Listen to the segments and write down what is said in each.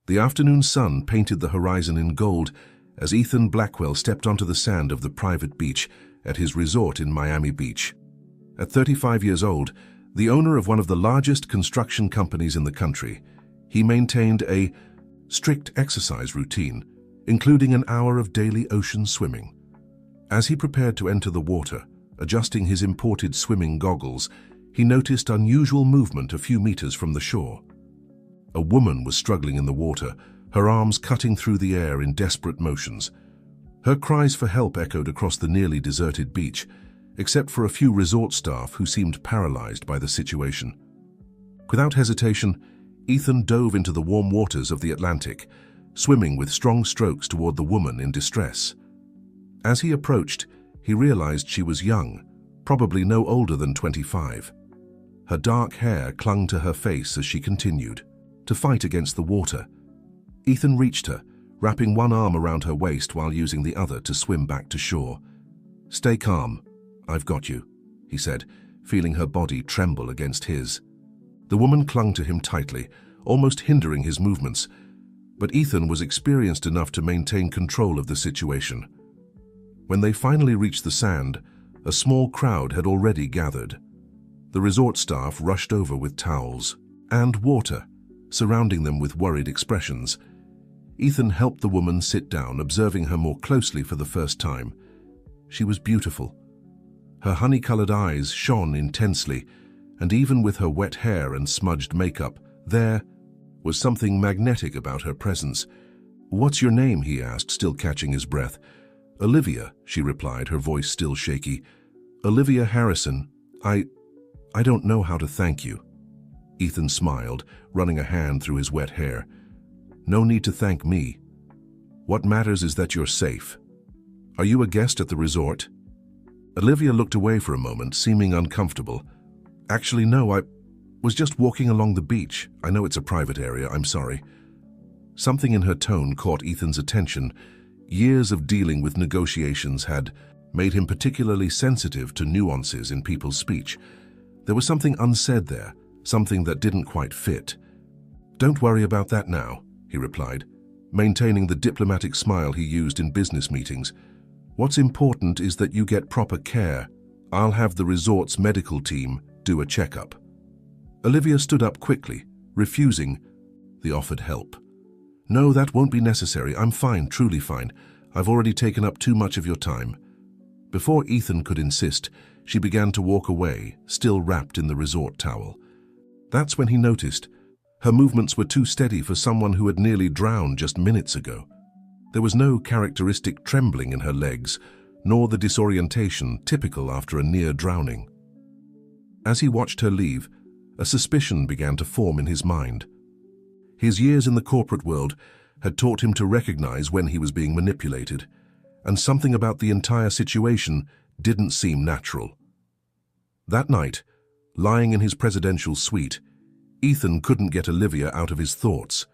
The afternoon sun painted the horizon in gold as Ethan Blackwell stepped onto the sand of the private beach at his resort in Miami Beach. At 35 years old, the owner of one of the largest construction companies in the country, he maintained a strict exercise routine, including an hour of daily ocean swimming. As he prepared to enter the water, adjusting his imported swimming goggles, he noticed unusual movement a few meters from the shore. A woman was struggling in the water, her arms cutting through the air in desperate motions. Her cries for help echoed across the nearly deserted beach, except for a few resort staff who seemed paralyzed by the situation. Without hesitation, Ethan dove into the warm waters of the Atlantic, swimming with strong strokes toward the woman in distress. As he approached, he realized she was young, probably no older than 25. Her dark hair clung to her face as she continued to fight against the water. Ethan reached her, wrapping one arm around her waist while using the other to swim back to shore. "Stay calm. I've got you," he said, feeling her body tremble against his. The woman clung to him tightly, almost hindering his movements, but Ethan was experienced enough to maintain control of the situation. When they finally reached the sand, a small crowd had already gathered. The resort staff rushed over with towels and water, surrounding them with worried expressions. Ethan helped the woman sit down, observing her more closely for the first time. She was beautiful. Her honey-colored eyes shone intensely, and even with her wet hair and smudged makeup, there was something magnetic about her presence. "What's your name?" he asked, still catching his breath. "Olivia," she replied, her voice still shaky. "Olivia Harrison. I don't know how to thank you." Ethan smiled, running a hand through his wet hair. "No need to thank me. What matters is that you're safe. Are you a guest at the resort?" Olivia looked away for a moment, seeming uncomfortable. "Actually, no, I was just walking along the beach. I know it's a private area, I'm sorry." Something in her tone caught Ethan's attention. Years of dealing with negotiations had made him particularly sensitive to nuances in people's speech. There was something unsaid there, something that didn't quite fit. "Don't worry about that now," he replied, maintaining the diplomatic smile he used in business meetings. "What's important is that you get proper care. I'll have the resort's medical team do a checkup." Olivia stood up quickly, refusing the offered help. "No, that won't be necessary. I'm fine, truly fine. I've already taken up too much of your time." Before Ethan could insist, she began to walk away, still wrapped in the resort towel. That's when he noticed her movements were too steady for someone who had nearly drowned just minutes ago. There was no characteristic trembling in her legs, nor the disorientation typical after a near drowning. As he watched her leave, a suspicion began to form in his mind. His years in the corporate world had taught him to recognize when he was being manipulated, and something about the entire situation didn't seem natural. That night, lying in his presidential suite, Ethan couldn't get Olivia out of his thoughts,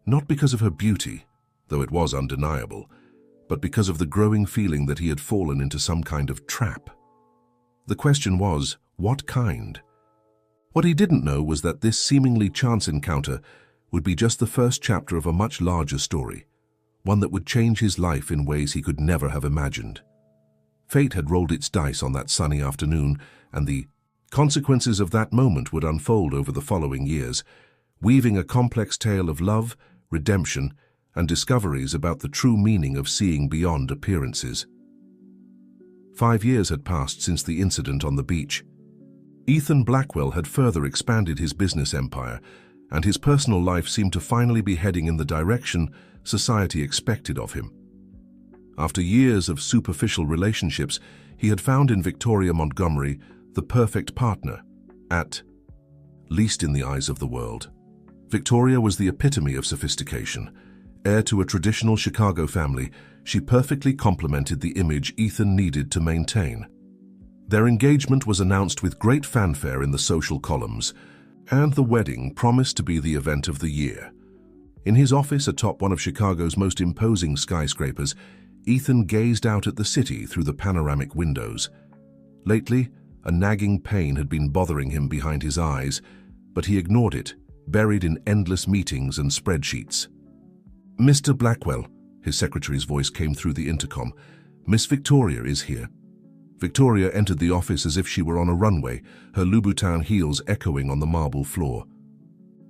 not because of her beauty, though it was undeniable, but because of the growing feeling that he had fallen into some kind of trap. The question was, what kind? What he didn't know was that this seemingly chance encounter would be just the first chapter of a much larger story, one that would change his life in ways he could never have imagined. Fate had rolled its dice on that sunny afternoon, and the consequences of that moment would unfold over the following years, weaving a complex tale of love, redemption, and discoveries about the true meaning of seeing beyond appearances. 5 years had passed since the incident on the beach. Ethan Blackwell had further expanded his business empire, and his personal life seemed to finally be heading in the direction society expected of him. After years of superficial relationships, he had found in Victoria Montgomery the perfect partner, at least in the eyes of the world. Victoria was the epitome of sophistication. Heir to a traditional Chicago family, she perfectly complemented the image Ethan needed to maintain. Their engagement was announced with great fanfare in the social columns, and the wedding promised to be the event of the year. In his office atop one of Chicago's most imposing skyscrapers, Ethan gazed out at the city through the panoramic windows. Lately, a nagging pain had been bothering him behind his eyes, but he ignored it, buried in endless meetings and spreadsheets. Mr. Blackwell, his secretary's voice came through the intercom. Miss Victoria is here. Victoria entered the office as if she were on a runway, her Louboutin heels echoing on the marble floor.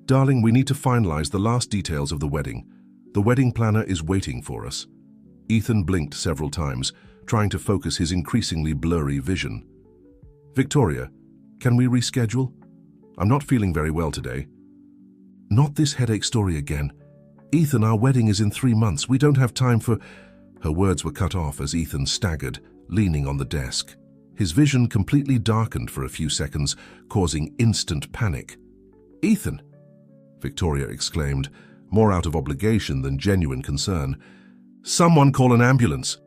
Darling, we need to finalize the last details of the wedding. The wedding planner is waiting for us. Ethan blinked several times, trying to focus his increasingly blurry vision. Victoria, can we reschedule? I'm not feeling very well today. Not this headache story again. Ethan, our wedding is in 3 months. We don't have time for... Her words were cut off as Ethan staggered, leaning on the desk. His vision completely darkened for a few seconds, causing instant panic. Ethan! Victoria exclaimed, more out of obligation than genuine concern. Someone call an ambulance!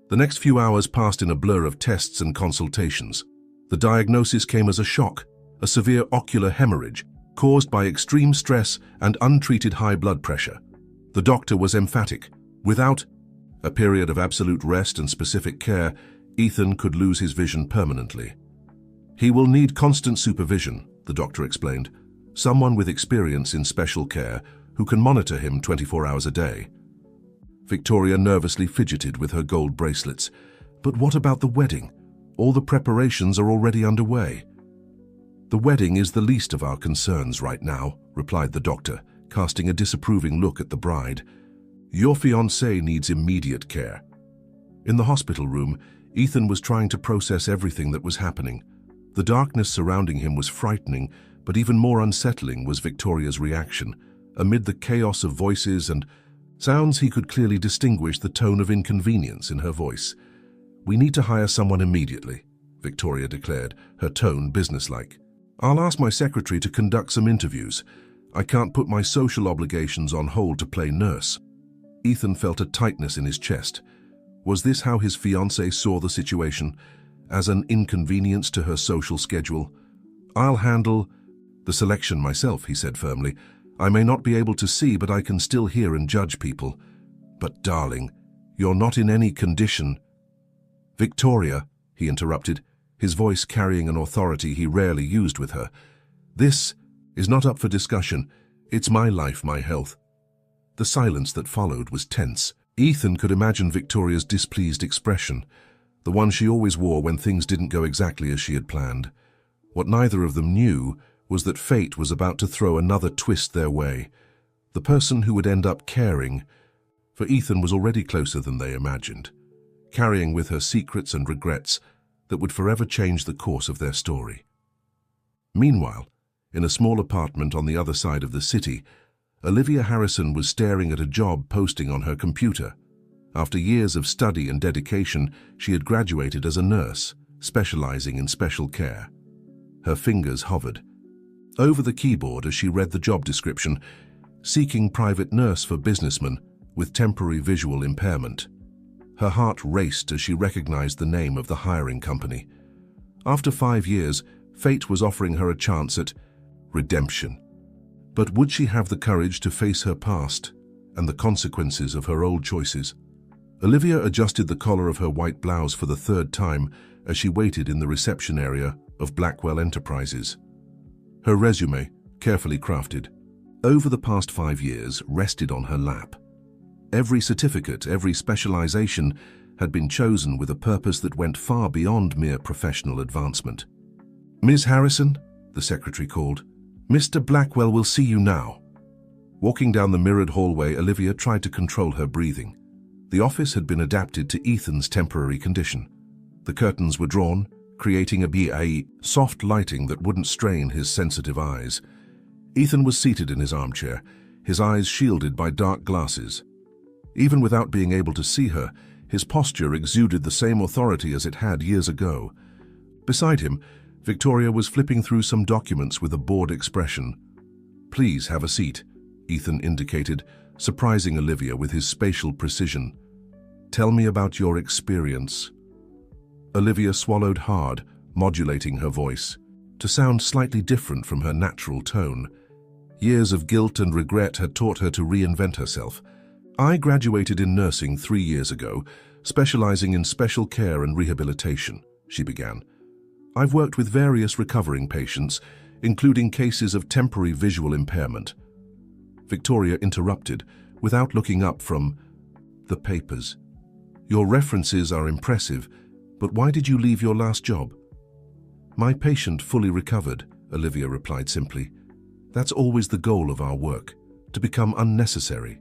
The next few hours passed in a blur of tests and consultations. The diagnosis came as a shock, a severe ocular hemorrhage, caused by extreme stress and untreated high blood pressure. The doctor was emphatic. Without a period of absolute rest and specific care, Ethan could lose his vision permanently. He will need constant supervision, the doctor explained. Someone with experience in special care who can monitor him 24 hours a day. Victoria nervously fidgeted with her gold bracelets. But what about the wedding? All the preparations are already underway. The wedding is the least of our concerns right now, replied the doctor, casting a disapproving look at the bride. Your fiancé needs immediate care. In the hospital room, Ethan was trying to process everything that was happening. The darkness surrounding him was frightening, but even more unsettling was Victoria's reaction. Amid the chaos of voices and sounds, he could clearly distinguish the tone of inconvenience in her voice. We need to hire someone immediately, Victoria declared, her tone businesslike. I'll ask my secretary to conduct some interviews. I can't put my social obligations on hold to play nurse. Ethan felt a tightness in his chest. Was this how his fiancée saw the situation? As an inconvenience to her social schedule? I'll handle the selection myself, he said firmly. I may not be able to see, but I can still hear and judge people. But darling, you're not in any condition. Victoria, he interrupted, his voice carrying an authority he rarely used with her. This is not up for discussion. It's my life, my health. The silence that followed was tense. Ethan could imagine Victoria's displeased expression, the one she always wore when things didn't go exactly as she had planned. What neither of them knew was that fate was about to throw another twist their way. The person who would end up caring for Ethan was already closer than they imagined, carrying with her secrets and regrets that would forever change the course of their story. Meanwhile, in a small apartment on the other side of the city, Olivia Harrison was staring at a job posting on her computer. After years of study and dedication, she had graduated as a nurse, specializing in special care. Her fingers hovered over the keyboard as she read the job description, seeking private nurse for businessmen with temporary visual impairment. Her heart raced as she recognized the name of the hiring company. After 5 years, fate was offering her a chance at redemption. But would she have the courage to face her past and the consequences of her old choices? Olivia adjusted the collar of her white blouse for the 3rd time as she waited in the reception area of Blackwell Enterprises. Her resume, carefully crafted, over the past 5 years, rested on her lap. Every certificate, every specialization had been chosen with a purpose that went far beyond mere professional advancement. Ms. Harrison, the secretary called. Mr. Blackwell will see you now. Walking down the mirrored hallway, Olivia tried to control her breathing. The office had been adapted to Ethan's temporary condition. The curtains were drawn, creating a soft lighting that wouldn't strain his sensitive eyes. Ethan was seated in his armchair, his eyes shielded by dark glasses. Even without being able to see her, his posture exuded the same authority as it had years ago. Beside him, Victoria was flipping through some documents with a bored expression. Please have a seat, Ethan indicated, surprising Olivia with his spatial precision. Tell me about your experience. Olivia swallowed hard, modulating her voice, to sound slightly different from her natural tone. Years of guilt and regret had taught her to reinvent herself. I graduated in nursing 3 years ago, specializing in special care and rehabilitation, she began. I've worked with various recovering patients, including cases of temporary visual impairment. Victoria interrupted, without looking up from the papers. "Your references are impressive, but why did you leave your last job?" "My patient fully recovered," Olivia replied simply. "That's always the goal of our work, to become unnecessary."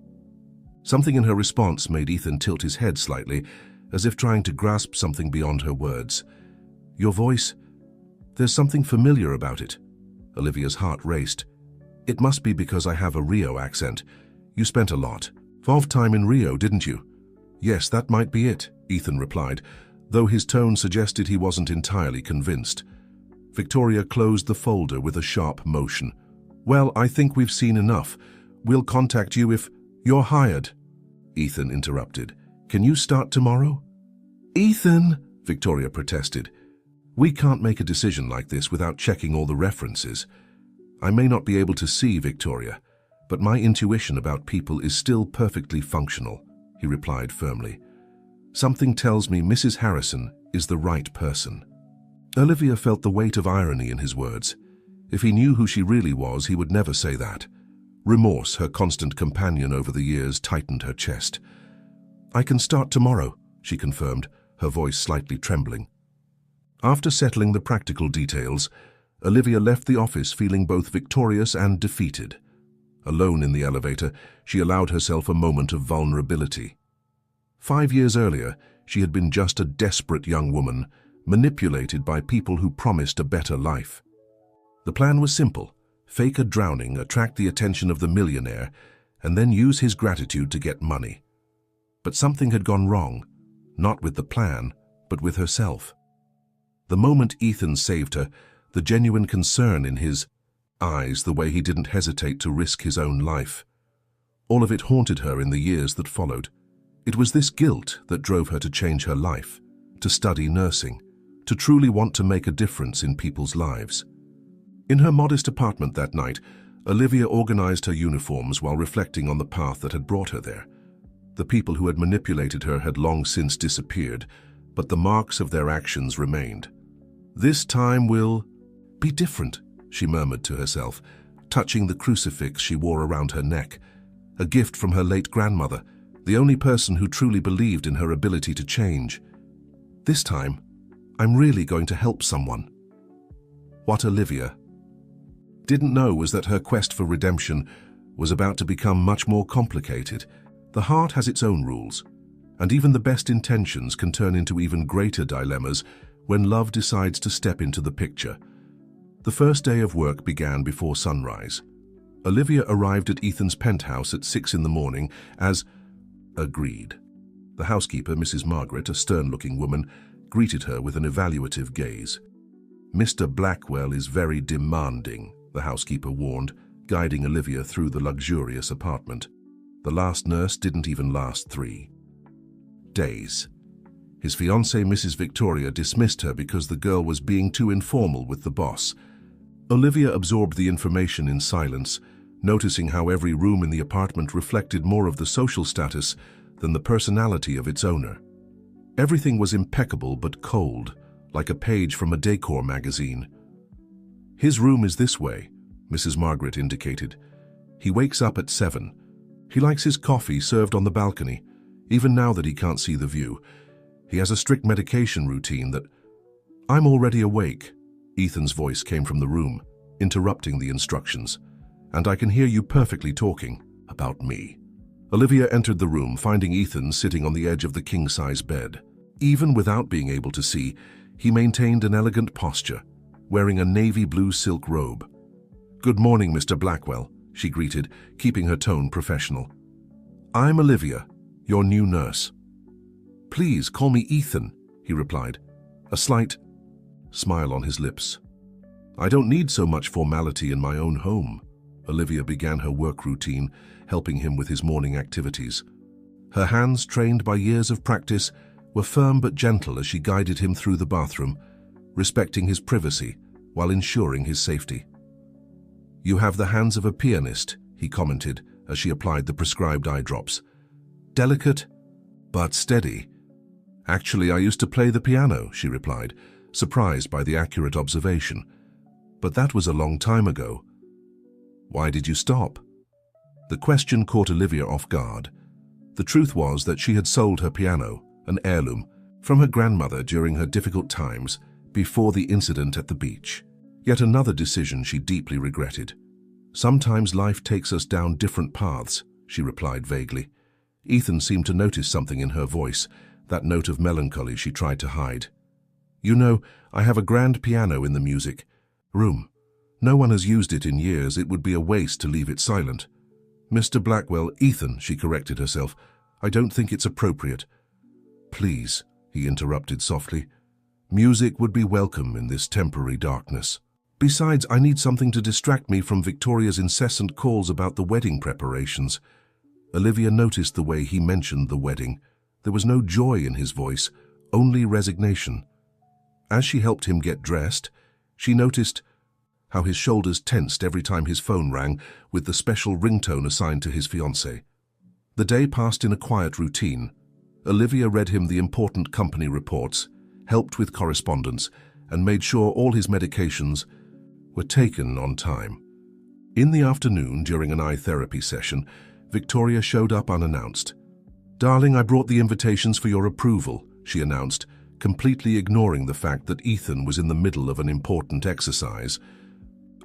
Something in her response made Ethan tilt his head slightly, as if trying to grasp something beyond her words. "Your voice, there's something familiar about it." Olivia's heart raced. "It must be because I have a Rio accent. You spent a lot of time in Rio, didn't you?" "Yes, that might be it," Ethan replied, though his tone suggested he wasn't entirely convinced. Victoria closed the folder with a sharp motion. "Well, I think we've seen enough. We'll contact you if you're hired." Ethan interrupted. "Can you start tomorrow?" "Ethan," Victoria protested, "we can't make a decision like this without checking all the references." "I may not be able to see, Victoria, but my intuition about people is still perfectly functional," he replied firmly. "Something tells me Mrs. Harrison is the right person." Olivia felt the weight of irony in his words. If he knew who she really was, he would never say that. Remorse, her constant companion over the years, tightened her chest. "I can start tomorrow," she confirmed, her voice slightly trembling. After settling the practical details, Olivia left the office feeling both victorious and defeated. Alone in the elevator, she allowed herself a moment of vulnerability. 5 years earlier, she had been just a desperate young woman, manipulated by people who promised a better life. The plan was simple: fake a drowning, attract the attention of the millionaire, and then use his gratitude to get money. But something had gone wrong, not with the plan, but with herself. The moment Ethan saved her, the genuine concern in his eyes, the way he didn't hesitate to risk his own life, all of it haunted her in the years that followed. It was this guilt that drove her to change her life, to study nursing, to truly want to make a difference in people's lives. In her modest apartment that night, Olivia organized her uniforms while reflecting on the path that had brought her there. The people who had manipulated her had long since disappeared, but the marks of their actions remained. "This time will be different," she murmured to herself, touching the crucifix she wore around her neck, a gift from her late grandmother, the only person who truly believed in her ability to change. "This time, I'm really going to help someone." What Olivia didn't know was that her quest for redemption was about to become much more complicated. The heart has its own rules, and even the best intentions can turn into even greater dilemmas when love decides to step into the picture. The first day of work began before sunrise. Olivia arrived at Ethan's penthouse at 6 in the morning, as agreed. The housekeeper, Mrs. Margaret, a stern-looking woman, greeted her with an evaluative gaze. "Mr. Blackwell is very demanding," the housekeeper warned, guiding Olivia through the luxurious apartment. The last nurse didn't even last 3 days. His fiancée, Mrs. Victoria, dismissed her because the girl was being too informal with the boss. Olivia absorbed the information in silence, noticing how every room in the apartment reflected more of the social status than the personality of its owner. Everything was impeccable but cold, like a page from a decor magazine. "His room is this way," Mrs. Margaret indicated. "He wakes up at 7. He likes his coffee served on the balcony, even now that he can't see the view. He has a strict medication routine that—" "I'm already awake," Ethan's voice came from the room, interrupting the instructions. "And I can hear you perfectly talking about me." Olivia entered the room, finding Ethan sitting on the edge of the king-size bed. Even without being able to see, he maintained an elegant posture, wearing a navy blue silk robe. "Good morning, Mr. Blackwell," she greeted, keeping her tone professional. "I'm Olivia, your new nurse." "Please call me Ethan," he replied, a slight smile on his lips. "I don't need so much formality in my own home." Olivia began her work routine, helping him with his morning activities. Her hands, trained by years of practice, were firm but gentle as she guided him through the bathroom, respecting his privacy while ensuring his safety. "You have the hands of a pianist," he commented as she applied the prescribed eye drops. "Delicate, but steady." "Actually, I used to play the piano," she replied, surprised by the accurate observation. "But that was a long time ago." "Why did you stop?" The question caught Olivia off guard. The truth was that she had sold her piano, an heirloom, from her grandmother during her difficult times before the incident at the beach. Yet another decision she deeply regretted. "Sometimes life takes us down different paths," she replied vaguely. Ethan seemed to notice something in her voice, that note of melancholy she tried to hide. "You know, I have a grand piano in the music room. No one has used it in years. It would be a waste to leave it silent." "Mr. Blackwell," "Ethan," she corrected herself, "I don't think it's appropriate." "Please," he interrupted softly. "Music would be welcome in this temporary darkness. Besides, I need something to distract me from Victoria's incessant calls about the wedding preparations." Olivia noticed the way he mentioned the wedding. There was no joy in his voice, only resignation. As she helped him get dressed, she noticed how his shoulders tensed every time his phone rang with the special ringtone assigned to his fiancée. The day passed in a quiet routine. Olivia read him the important company reports, helped with correspondence, and made sure all his medications were taken on time. In the afternoon, during an eye therapy session, Victoria showed up unannounced. "Darling, I brought the invitations for your approval," she announced, completely ignoring the fact that Ethan was in the middle of an important exercise.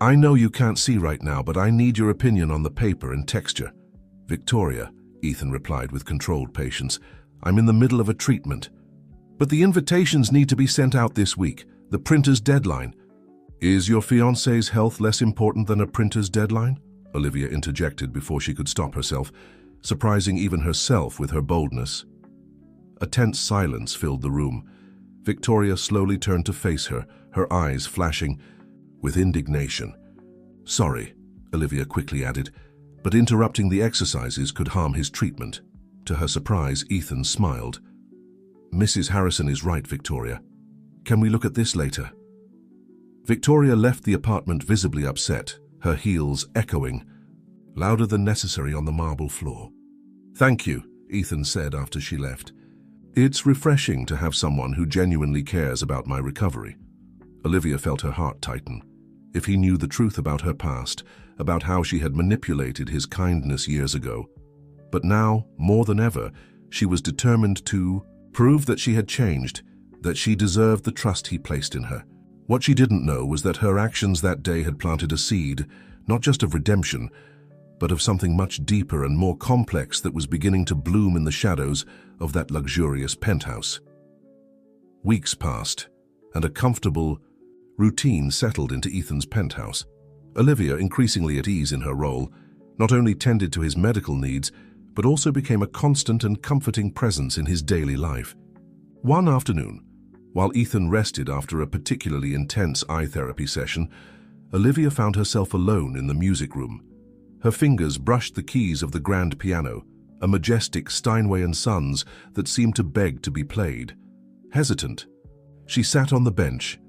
"I know you can't see right now, but I need your opinion on the paper and texture." "Victoria," Ethan replied with controlled patience, "I'm in the middle of a treatment." "But the invitations need to be sent out this week, the printer's deadline." "Is your fiancé's health less important than a printer's deadline?" Olivia interjected before she could stop herself, surprising even herself with her boldness. A tense silence filled the room. Victoria slowly turned to face her, her eyes flashing with indignation. "Sorry," Olivia quickly added, but interrupting the exercises could harm his treatment. To her surprise, Ethan smiled. "Mrs. Harrison is right, Victoria. Can we look at this later?" Victoria left the apartment visibly upset, her heels echoing louder than necessary on the marble floor. "Thank you," Ethan said after she left. "It's refreshing to have someone who genuinely cares about my recovery." Olivia felt her heart tighten. If he knew the truth about her past, about how she had manipulated his kindness years ago. But now, more than ever, she was determined to prove that she had changed, that she deserved the trust he placed in her. What she didn't know was that her actions that day had planted a seed, not just of redemption, but of something much deeper and more complex that was beginning to bloom in the shadows of that luxurious penthouse. Weeks passed, and a comfortable routine settled into Ethan's penthouse. Olivia, increasingly at ease in her role, not only tended to his medical needs, but also became a constant and comforting presence in his daily life. One afternoon, while Ethan rested after a particularly intense eye therapy session, Olivia found herself alone in the music room. Her fingers brushed the keys of the grand piano, a majestic Steinway & Sons that seemed to beg to be played. Hesitant, she sat on the bench.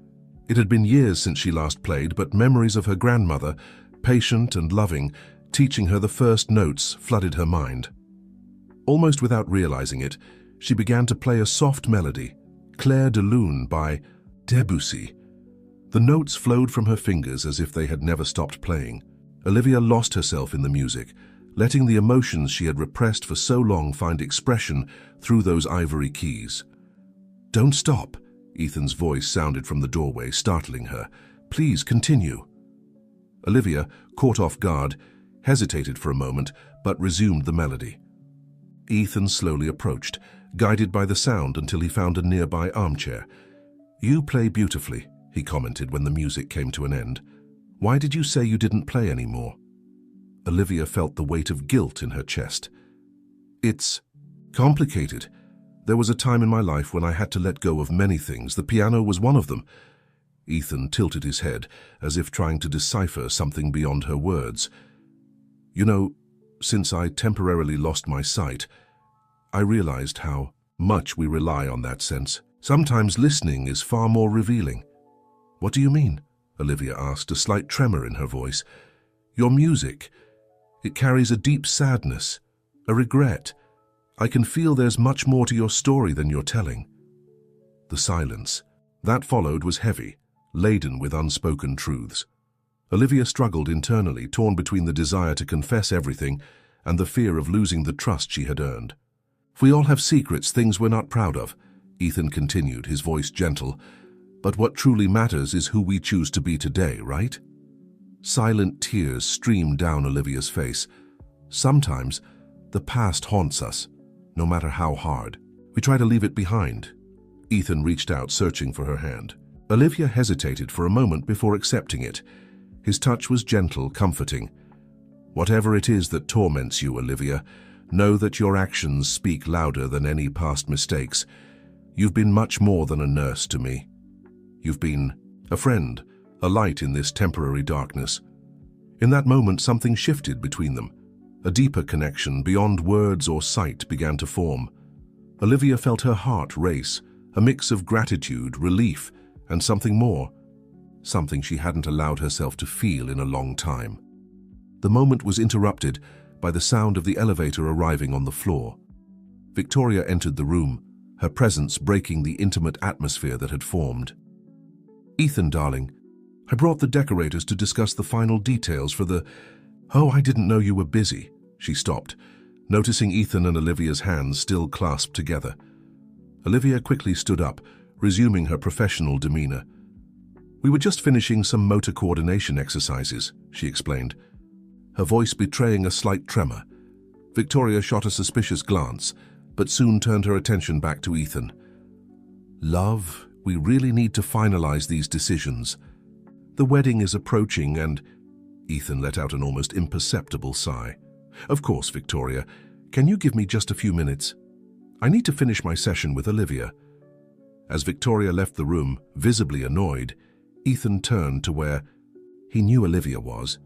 It had been years since she last played, but memories of her grandmother, patient and loving, teaching her the first notes, flooded her mind. Almost without realizing it, she began to play a soft melody, Clair de Lune by Debussy. The notes flowed from her fingers as if they had never stopped playing. Olivia lost herself in the music, letting the emotions she had repressed for so long find expression through those ivory keys. "Don't stop," Ethan's voice sounded from the doorway, startling her. "Please continue." Olivia, caught off guard, hesitated for a moment, but resumed the melody. Ethan slowly approached, guided by the sound until he found a nearby armchair. "You play beautifully," he commented when the music came to an end. "Why did you say you didn't play anymore?" Olivia felt the weight of guilt in her chest. "It's complicated. There was a time in my life when I had to let go of many things. The piano was one of them." Ethan tilted his head, as if trying to decipher something beyond her words. "You know, since I temporarily lost my sight, I realized how much we rely on that sense. Sometimes listening is far more revealing." "What do you mean?" Olivia asked, a slight tremor in her voice. "Your music, it carries a deep sadness, a regret. I can feel there's much more to your story than you're telling." The silence that followed was heavy, laden with unspoken truths. Olivia struggled internally, torn between the desire to confess everything and the fear of losing the trust she had earned. "We all have secrets, things we're not proud of," Ethan continued, his voice gentle. "But what truly matters is who we choose to be today, right?" Silent tears streamed down Olivia's face. "Sometimes, the past haunts us, no matter how hard. We try to leave it behind." Ethan reached out, searching for her hand. Olivia hesitated for a moment before accepting it. His touch was gentle, comforting. "Whatever it is that torments you, Olivia, know that your actions speak louder than any past mistakes. You've been much more than a nurse to me. You've been a friend, a light in this temporary darkness." In that moment, something shifted between them. A deeper connection beyond words or sight began to form. Olivia felt her heart race, a mix of gratitude, relief, and something more, something she hadn't allowed herself to feel in a long time. The moment was interrupted by the sound of the elevator arriving on the floor. Victoria entered the room, her presence breaking the intimate atmosphere that had formed. "Ethan, darling, I brought the decorators to discuss the final details for the—" "Oh, I didn't know you were busy." She stopped, noticing Ethan and Olivia's hands still clasped together. Olivia quickly stood up, resuming her professional demeanor. "We were just finishing some motor coordination exercises," she explained, her voice betraying a slight tremor. Victoria shot a suspicious glance, but soon turned her attention back to Ethan. "Love, we really need to finalize these decisions. The wedding is approaching and—" Ethan let out an almost imperceptible sigh. "Of course, Victoria. Can you give me just a few minutes? I need to finish my session with Olivia." As Victoria left the room, visibly annoyed, Ethan turned to where he knew Olivia was.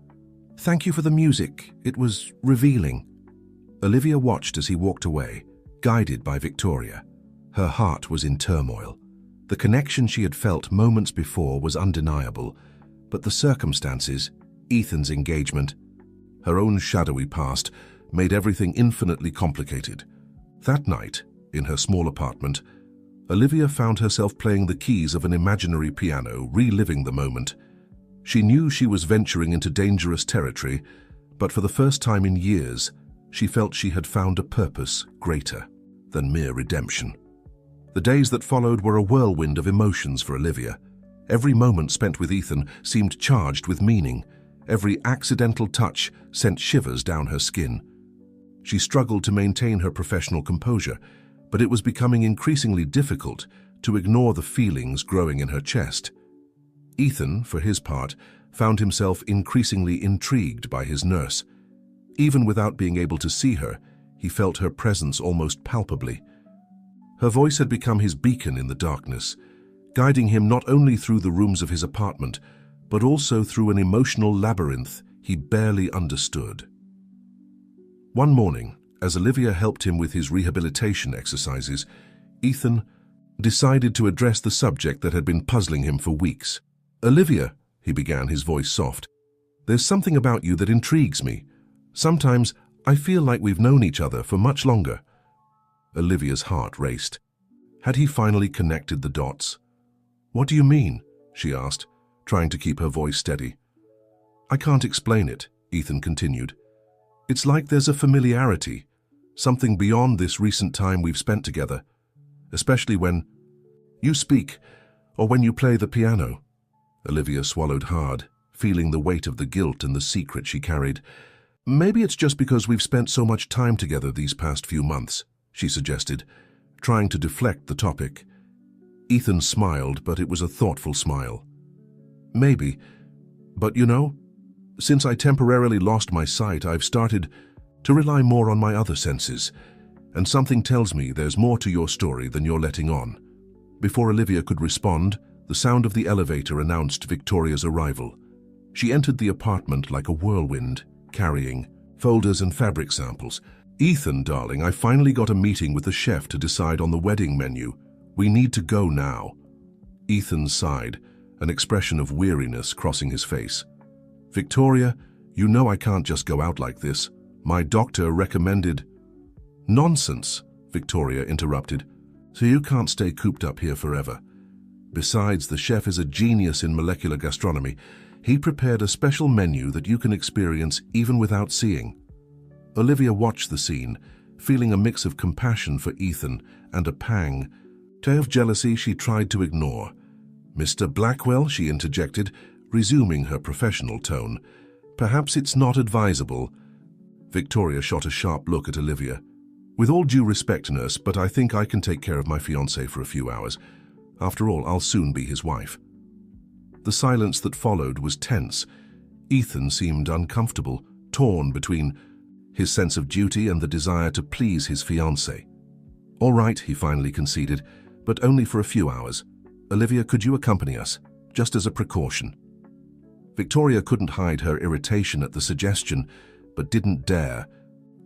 "Thank you for the music. It was revealing." Olivia watched as he walked away, guided by Victoria. Her heart was in turmoil. The connection she had felt moments before was undeniable, but the circumstances, Ethan's engagement, her own shadowy past, made everything infinitely complicated. That night, in her small apartment, Olivia found herself playing the keys of an imaginary piano, reliving the moment. She knew she was venturing into dangerous territory, but for the first time in years, she felt she had found a purpose greater than mere redemption. The days that followed were a whirlwind of emotions for Olivia. Every moment spent with Ethan seemed charged with meaning. Every accidental touch sent shivers down her skin. She struggled to maintain her professional composure, but it was becoming increasingly difficult to ignore the feelings growing in her chest. Ethan, for his part, found himself increasingly intrigued by his nurse. Even without being able to see her, he felt her presence almost palpably. Her voice had become his beacon in the darkness, guiding him not only through the rooms of his apartment, but also through an emotional labyrinth he barely understood. One morning, as Olivia helped him with his rehabilitation exercises, Ethan decided to address the subject that had been puzzling him for weeks. "Olivia," he began, his voice soft, "there's something about you that intrigues me. Sometimes I feel like we've known each other for much longer." Olivia's heart raced. Had he finally connected the dots? "What do you mean?" she asked, trying to keep her voice steady. "I can't explain it," Ethan continued. "It's like there's a familiarity, something beyond this recent time we've spent together, especially when you speak or when you play the piano." Olivia swallowed hard, feeling the weight of the guilt and the secret she carried. "Maybe it's just because we've spent so much time together these past few months," she suggested, trying to deflect the topic. Ethan smiled, but it was a thoughtful smile. "Maybe, but you know, since I temporarily lost my sight, I've started to rely more on my other senses, and something tells me there's more to your story than you're letting on." Before Olivia could respond, the sound of the elevator announced Victoria's arrival. She entered the apartment like a whirlwind, carrying folders and fabric samples. "Ethan, darling, I finally got a meeting with the chef to decide on the wedding menu. We need to go now." Ethan sighed, an expression of weariness crossing his face. "Victoria, you know I can't just go out like this. My doctor recommended—" "Nonsense," Victoria interrupted. "So you can't stay cooped up here forever. Besides, the chef is a genius in molecular gastronomy. He prepared a special menu that you can experience even without seeing." Olivia watched the scene, feeling a mix of compassion for Ethan and a pang. Of jealousy she tried to ignore. "Mr. Blackwell," she interjected, resuming her professional tone, "perhaps it's not advisable." Victoria shot a sharp look at Olivia. "With all due respect, nurse, but I think I can take care of my fiancé for a few hours. After all, I'll soon be his wife." The silence that followed was tense. Ethan seemed uncomfortable, torn between his sense of duty and the desire to please his fiancée. "All right," he finally conceded, "but only for a few hours. Olivia, could you accompany us, just as a precaution?" Victoria couldn't hide her irritation at the suggestion, but didn't dare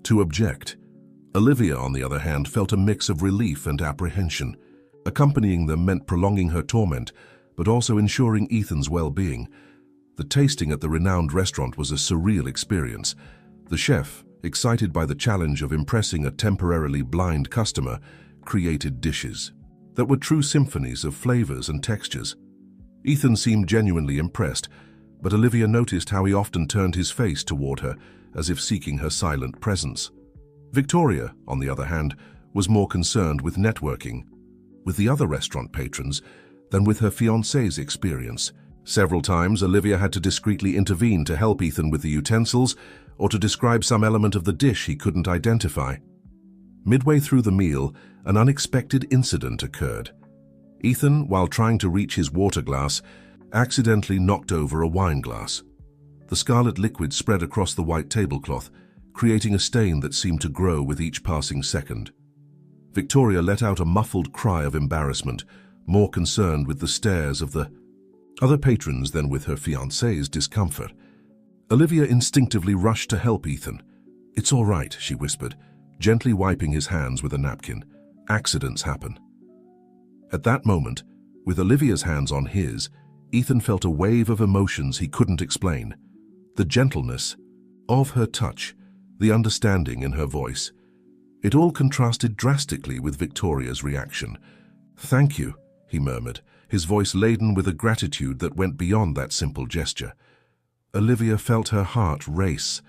to object. Olivia, on the other hand, felt a mix of relief and apprehension. Accompanying them meant prolonging her torment, but also ensuring Ethan's well-being. The tasting at the renowned restaurant was a surreal experience. The chef, excited by the challenge of impressing a temporarily blind customer, created dishes that were true symphonies of flavors and textures. Ethan seemed genuinely impressed, but Olivia noticed how he often turned his face toward her, as if seeking her silent presence. Victoria, on the other hand, was more concerned with networking with the other restaurant patrons than with her fiancé's experience. Several times, Olivia had to discreetly intervene to help Ethan with the utensils or to describe some element of the dish he couldn't identify. Midway through the meal, an unexpected incident occurred. Ethan, while trying to reach his water glass, accidentally knocked over a wine glass. The scarlet liquid spread across the white tablecloth, creating a stain that seemed to grow with each passing second. Victoria let out a muffled cry of embarrassment, more concerned with the stares of the other patrons than with her fiancé's discomfort. Olivia instinctively rushed to help Ethan. "It's all right," she whispered, gently wiping his hands with a napkin. "Accidents happen." At that moment, with Olivia's hands on his, Ethan felt a wave of emotions he couldn't explain. The gentleness of her touch, the understanding in her voice. It all contrasted drastically with Victoria's reaction. "Thank you," he murmured, his voice laden with a gratitude that went beyond that simple gesture. Olivia felt her heart race.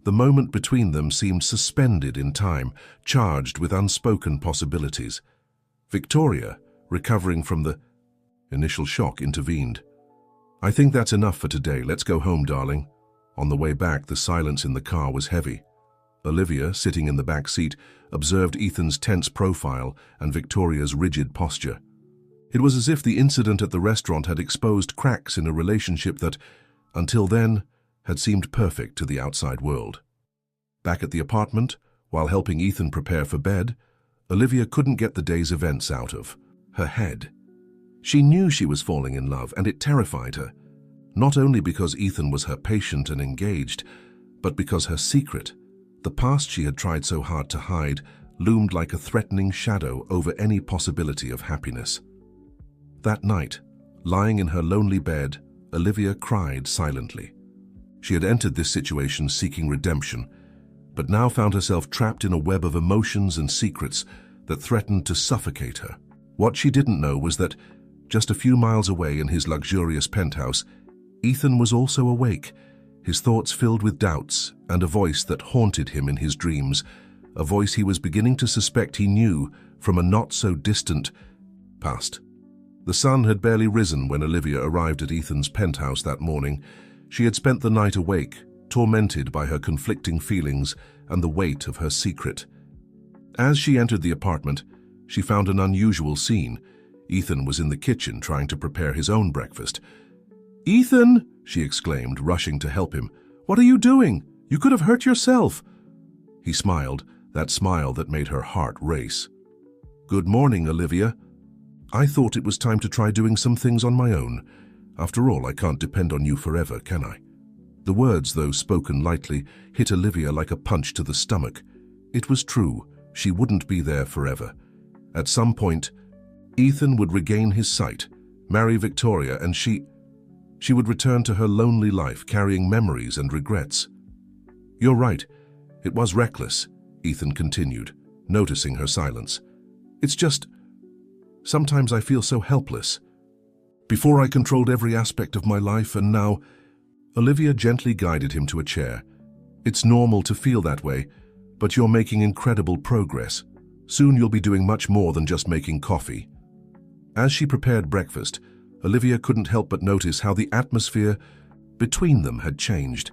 The moment between them seemed suspended in time, charged with unspoken possibilities. Victoria, recovering from the initial shock, intervened. "I think that's enough for today. Let's go home, darling." On the way back, the silence in the car was heavy. Olivia, sitting in the back seat, observed Ethan's tense profile and Victoria's rigid posture. It was as if the incident at the restaurant had exposed cracks in a relationship that, until then, had seemed perfect to the outside world. Back at the apartment, while helping Ethan prepare for bed, Olivia couldn't get the day's events out of her head. She knew she was falling in love, and it terrified her, not only because Ethan was her patient and engaged, but because her secret, the past she had tried so hard to hide, loomed like a threatening shadow over any possibility of happiness. That night, lying in her lonely bed, Olivia cried silently. She had entered this situation seeking redemption, but now found herself trapped in a web of emotions and secrets that threatened to suffocate her. What she didn't know was that, just a few miles away in his luxurious penthouse, Ethan was also awake, his thoughts filled with doubts and a voice that haunted him in his dreams, a voice he was beginning to suspect he knew from a not-so-distant past. The sun had barely risen when Olivia arrived at Ethan's penthouse that morning. She had spent the night awake, tormented by her conflicting feelings and the weight of her secret. As she entered the apartment, she found an unusual scene. Ethan was in the kitchen trying to prepare his own breakfast. "Ethan!" she exclaimed, rushing to help him. "What are you doing? You could have hurt yourself." He smiled, that smile that made her heart race. "Good morning, Olivia. I thought it was time to try doing some things on my own. After all, I can't depend on you forever, can I?" The words, though spoken lightly, hit Olivia like a punch to the stomach. It was true. She wouldn't be there forever. At some point, Ethan would regain his sight, marry Victoria, and she would return to her lonely life, carrying memories and regrets. "You're right. It was reckless," Ethan continued, noticing her silence. "It's just, sometimes I feel so helpless. Before I controlled every aspect of my life, and now—" Olivia gently guided him to a chair. "It's normal to feel that way, but you're making incredible progress. Soon you'll be doing much more than just making coffee." As she prepared breakfast, Olivia couldn't help but notice how the atmosphere between them had changed.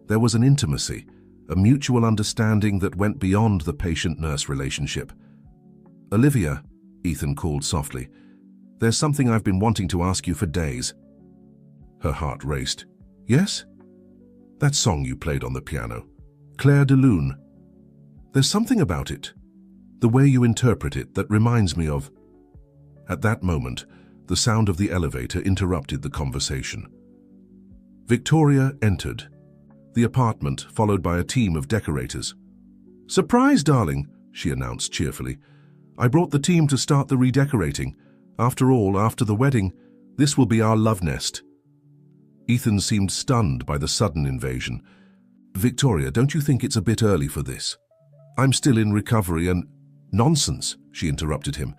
There was an intimacy, a mutual understanding that went beyond the patient-nurse relationship. "Olivia," Ethan called softly, "there's something I've been wanting to ask you for days." Her heart raced. "Yes?" "That song you played on the piano, Claire de Lune. There's something about it, the way you interpret it, that reminds me of—" At that moment, the sound of the elevator interrupted the conversation. Victoria entered the apartment, followed by a team of decorators. "Surprise, darling," she announced cheerfully. "I brought the team to start the redecorating. After all, after the wedding, this will be our love nest." Ethan seemed stunned by the sudden invasion. "Victoria, don't you think it's a bit early for this? I'm still in recovery and—" "Nonsense," she interrupted him.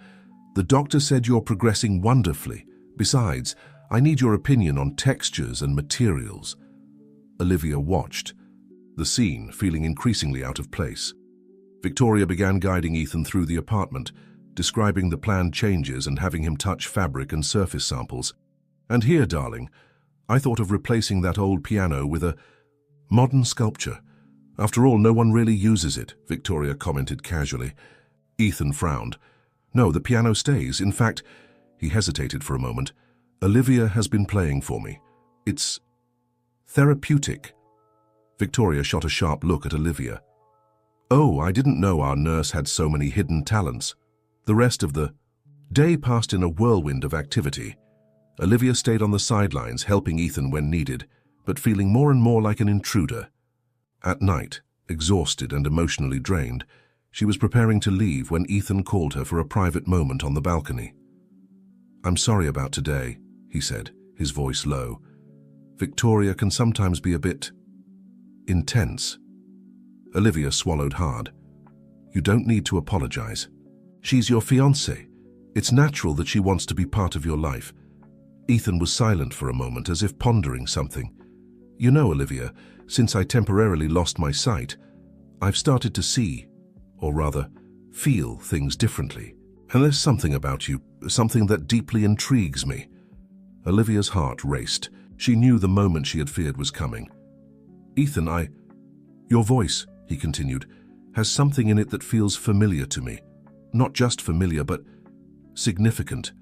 "The doctor said you're progressing wonderfully. Besides, I need your opinion on textures and materials." Olivia watched the scene, feeling increasingly out of place. Victoria began guiding Ethan through the apartment, describing the planned changes and having him touch fabric and surface samples. "And here, darling, I thought of replacing that old piano with a modern sculpture. After all, no one really uses it," Victoria commented casually. Ethan frowned. "No, the piano stays. In fact," he hesitated for a moment, "Olivia has been playing for me. It's therapeutic." Victoria shot a sharp look at Olivia. "Oh, I didn't know our nurse had so many hidden talents." The rest of the day passed in a whirlwind of activity. Olivia stayed on the sidelines, helping Ethan when needed, but feeling more and more like an intruder. At night, exhausted and emotionally drained, she was preparing to leave when Ethan called her for a private moment on the balcony. "I'm sorry about today," he said, his voice low. "Victoria can sometimes be a bit intense." Olivia swallowed hard. "You don't need to apologize. She's your fiancée. It's natural that she wants to be part of your life." Ethan was silent for a moment, as if pondering something. "You know, Olivia, since I temporarily lost my sight, I've started to see, or rather, feel things differently. And there's something about you, something that deeply intrigues me." Olivia's heart raced. She knew the moment she had feared was coming. "Ethan, your voice," he continued, "has something in it that feels familiar to me. Not just familiar, but significant.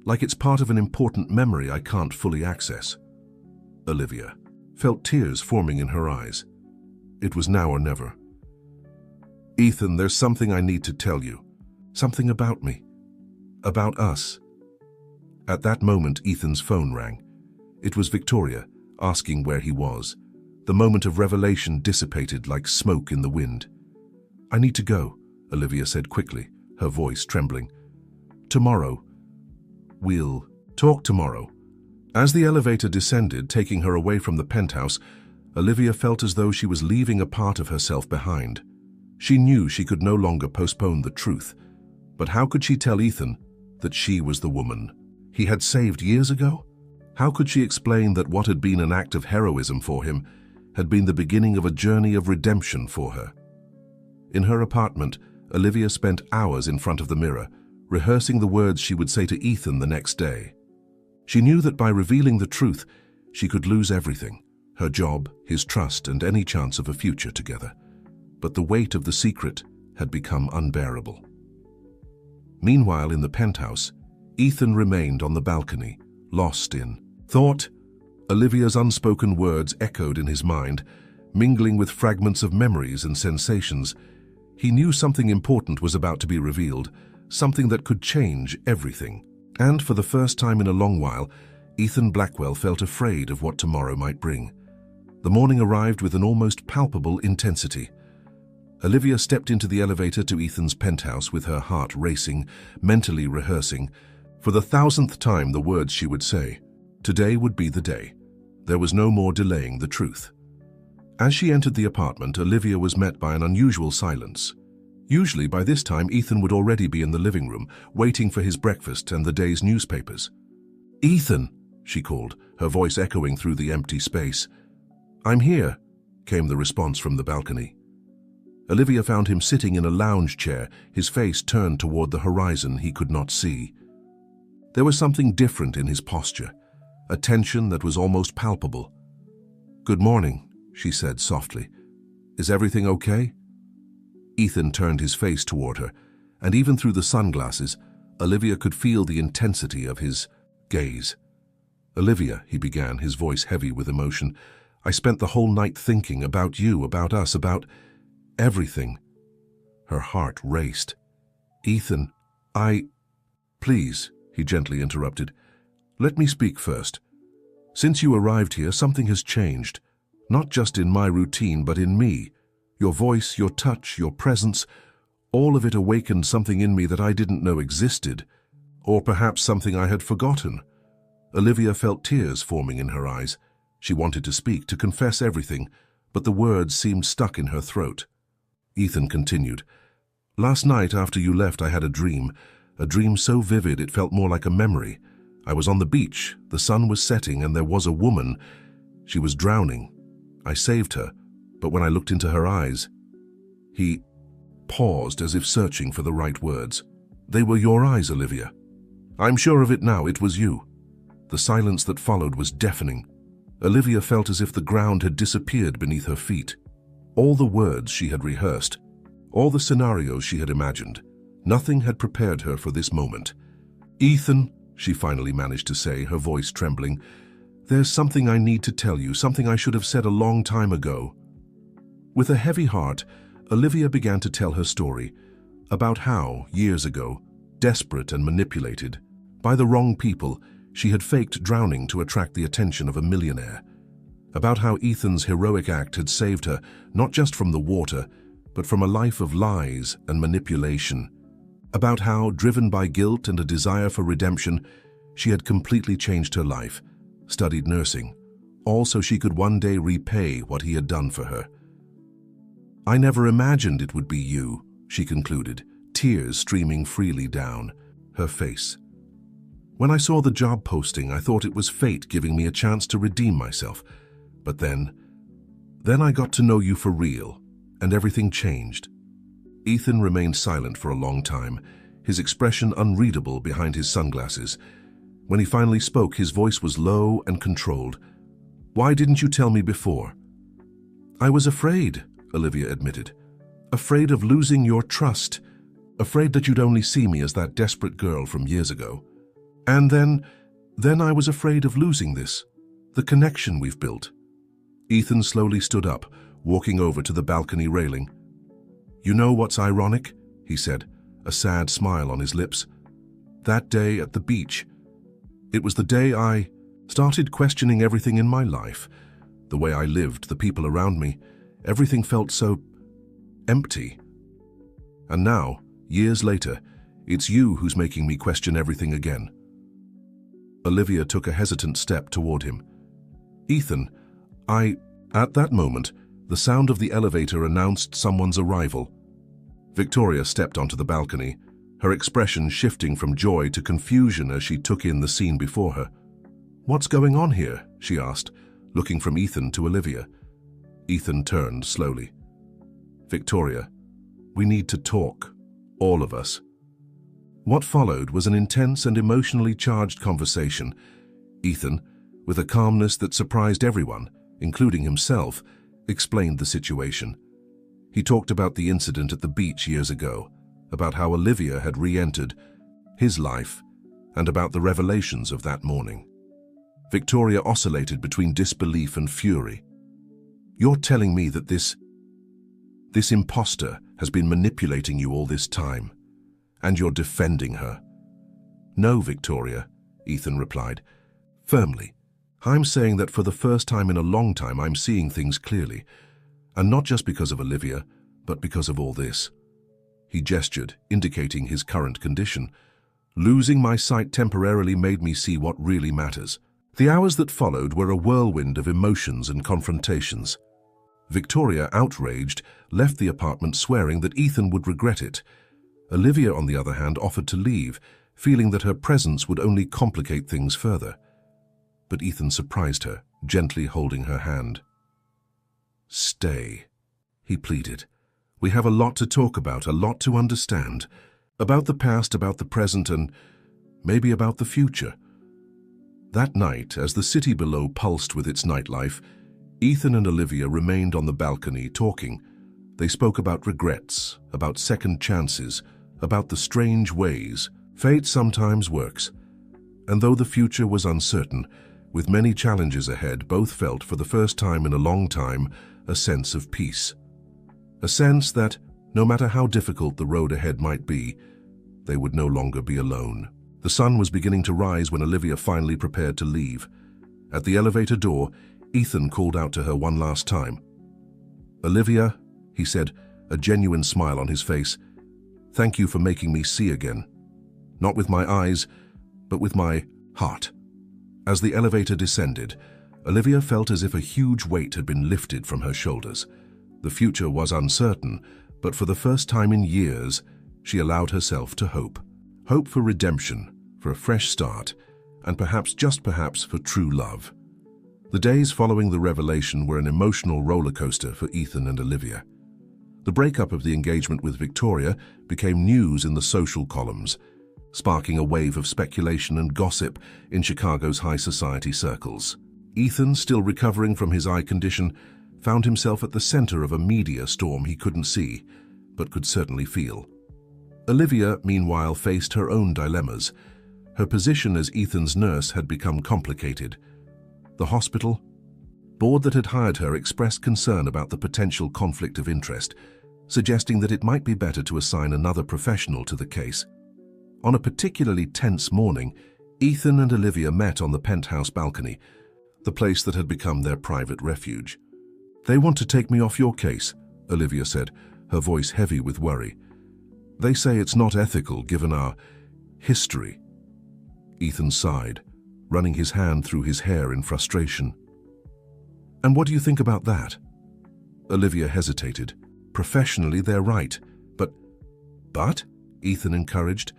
Like it's part of an important memory I can't fully access." Olivia felt tears forming in her eyes. It was now or never. "Ethan, there's something I need to tell you. Something about me. About us." At that moment, Ethan's phone rang. It was Victoria, asking where he was. The moment of revelation dissipated like smoke in the wind. "I need to go," Olivia said quickly, her voice trembling. "Tomorrow. We'll talk tomorrow." As the elevator descended, taking her away from the penthouse, Olivia felt as though she was leaving a part of herself behind. She knew she could no longer postpone the truth. But how could she tell Ethan that she was the woman he had saved years ago? How could she explain that what had been an act of heroism for him had been the beginning of a journey of redemption for her? In her apartment, Olivia spent hours in front of the mirror, rehearsing the words she would say to Ethan the next day. She knew that by revealing the truth, she could lose everything, her job, his trust, and any chance of a future together. But the weight of the secret had become unbearable. Meanwhile, in the penthouse, Ethan remained on the balcony, lost in thought. Olivia's unspoken words echoed in his mind, mingling with fragments of memories and sensations. He knew something important was about to be revealed, something that could change everything. And for the first time in a long while, Ethan Blackwell felt afraid of what tomorrow might bring. The morning arrived with an almost palpable intensity. Olivia stepped into the elevator to Ethan's penthouse with her heart racing, mentally rehearsing, for the 1,000th time, the words she would say. Today would be the day. There was no more delaying the truth. As she entered the apartment, Olivia was met by an unusual silence. Usually, by this time, Ethan would already be in the living room, waiting for his breakfast and the day's newspapers. "Ethan," she called, her voice echoing through the empty space. "I'm here," came the response from the balcony. Olivia found him sitting in a lounge chair, his face turned toward the horizon he could not see. There was something different in his posture, a tension that was almost palpable. "Good morning," she said softly. "Is everything okay?" Ethan turned his face toward her, and even through the sunglasses, Olivia could feel the intensity of his gaze. "Olivia," he began, his voice heavy with emotion, "I spent the whole night thinking about you, about us, about everything." Her heart raced. "Ethan, Please," he gently interrupted. "Let me speak first. Since you arrived here, something has changed. Not just in my routine, but in me. Your voice, your touch, your presence, all of it awakened something in me that I didn't know existed, or perhaps something I had forgotten." Olivia felt tears forming in her eyes. She wanted to speak, to confess everything, but the words seemed stuck in her throat. Ethan continued, "Last night after you left, I had a dream so vivid it felt more like a memory. I was on the beach, the sun was setting, and there was a woman. She was drowning. I saved her, but when I looked into her eyes..." He paused as if searching for the right words. "They were your eyes, Olivia. I'm sure of it now, it was you." The silence that followed was deafening. Olivia felt as if the ground had disappeared beneath her feet. All the words she had rehearsed, all the scenarios she had imagined, nothing had prepared her for this moment. "Ethan," she finally managed to say, her voice trembling, "there's something I need to tell you, something I should have said a long time ago." With a heavy heart, Olivia began to tell her story about how, years ago, desperate and manipulated by the wrong people, she had faked drowning to attract the attention of a millionaire. About how Ethan's heroic act had saved her, not just from the water, but from a life of lies and manipulation. About how, driven by guilt and a desire for redemption, she had completely changed her life, studied nursing, all so she could one day repay what he had done for her. "I never imagined it would be you," she concluded, tears streaming freely down her face. "When I saw the job posting, I thought it was fate giving me a chance to redeem myself. But then I got to know you for real, and everything changed." Ethan remained silent for a long time, his expression unreadable behind his sunglasses. When he finally spoke, his voice was low and controlled. "Why didn't you tell me before?" "I was afraid," Olivia admitted. "Afraid of losing your trust. Afraid that you'd only see me as that desperate girl from years ago. And then I was afraid of losing this, the connection we've built." Ethan slowly stood up, walking over to the balcony railing. "You know what's ironic?" he said, a sad smile on his lips. "That day at the beach, it was the day I started questioning everything in my life, the way I lived, the people around me. Everything felt so empty. And now, years later, it's you who's making me question everything again." Olivia took a hesitant step toward him. "Ethan, At that moment, the sound of the elevator announced someone's arrival. Victoria stepped onto the balcony, her expression shifting from joy to confusion as she took in the scene before her. "What's going on here?" she asked, looking from Ethan to Olivia. Ethan turned slowly. "Victoria, we need to talk, all of us." What followed was an intense and emotionally charged conversation. Ethan, with a calmness that surprised everyone, including himself, explained the situation. He talked about the incident at the beach years ago, about how Olivia had re-entered his life, and about the revelations of that morning. Victoria oscillated between disbelief and fury. "You're telling me that this imposter has been manipulating you all this time, and you're defending her?" "No, Victoria," Ethan replied, firmly. "I'm saying that for the first time in a long time I'm seeing things clearly, and not just because of Olivia, but because of all this." He gestured, indicating his current condition. "Losing my sight temporarily made me see what really matters." The hours that followed were a whirlwind of emotions and confrontations. Victoria, outraged, left the apartment swearing that Ethan would regret it. Olivia, on the other hand, offered to leave, feeling that her presence would only complicate things further. But Ethan surprised her, gently holding her hand. "Stay," he pleaded, We have a lot to talk about, a lot to understand. About the past, about the present, and maybe about the future. That night, as the city below pulsed with its nightlife, Ethan and Olivia remained on the balcony talking. They spoke about regrets, about second chances, about the strange ways fate sometimes works. And though the future was uncertain, with many challenges ahead, both felt for the first time in a long time a sense of peace. A sense that, no matter how difficult the road ahead might be, they would no longer be alone. The sun was beginning to rise when Olivia finally prepared to leave. At the elevator door, Ethan called out to her one last time. "Olivia," he said, a genuine smile on his face, "thank you for making me see again. Not with my eyes, but with my heart." As the elevator descended, Olivia felt as if a huge weight had been lifted from her shoulders. The future was uncertain, but for the first time in years, she allowed herself to hope. Hope for redemption, for a fresh start, and perhaps, just perhaps, for true love. The days following the revelation were an emotional roller coaster for Ethan and Olivia. The breakup of the engagement with Victoria became news in the social columns, sparking a wave of speculation and gossip in Chicago's high society circles. Ethan, still recovering from his eye condition, found himself at the center of a media storm he couldn't see, but could certainly feel. Olivia, meanwhile, faced her own dilemmas. Her position as Ethan's nurse had become complicated. The hospital board that had hired her expressed concern about the potential conflict of interest, suggesting that it might be better to assign another professional to the case. On a particularly tense morning, Ethan and Olivia met on the penthouse balcony, the place that had become their private refuge. "They want to take me off your case," Olivia said, her voice heavy with worry. "They say it's not ethical given our history." Ethan sighed, running his hand through his hair in frustration. "And what do you think about that?" Olivia hesitated. "Professionally, they're right, but, Ethan encouraged,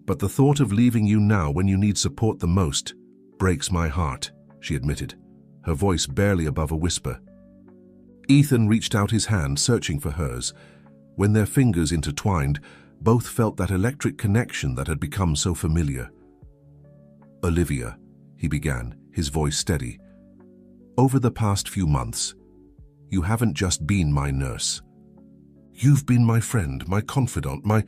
"but the thought of leaving you now when you need support the most breaks my heart," she admitted, her voice barely above a whisper. Ethan reached out his hand, searching for hers. When their fingers intertwined, both felt that electric connection that had become so familiar. "Olivia," he began, his voice steady, "over the past few months, you haven't just been my nurse. You've been my friend, my confidant, my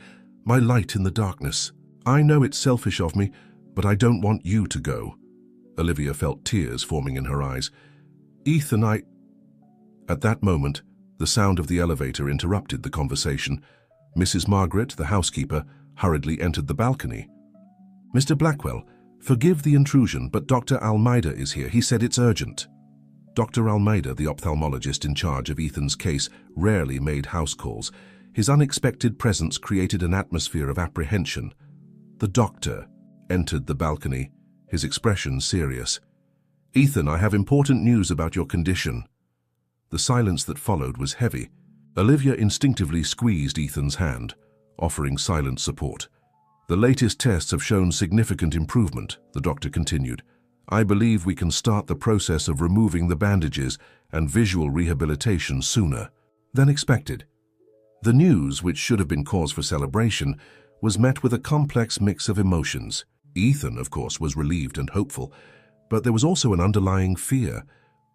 light in the darkness. I know it's selfish of me, but I don't want you to go." Olivia felt tears forming in her eyes. "Ethan, At that moment, the sound of the elevator interrupted the conversation. Mrs. Margaret, the housekeeper, hurriedly entered the balcony. "Mr. Blackwell, forgive the intrusion, but Dr. Almeida is here. He said it's urgent." Dr. Almeida, the ophthalmologist in charge of Ethan's case, rarely made house calls. His unexpected presence created an atmosphere of apprehension. The doctor entered the balcony, his expression serious. "Ethan, I have important news about your condition." The silence that followed was heavy. Olivia instinctively squeezed Ethan's hand, offering silent support. "The latest tests have shown significant improvement," the doctor continued. "I believe we can start the process of removing the bandages and visual rehabilitation sooner than expected." The news, which should have been cause for celebration, was met with a complex mix of emotions. Ethan, of course, was relieved and hopeful, but there was also an underlying fear.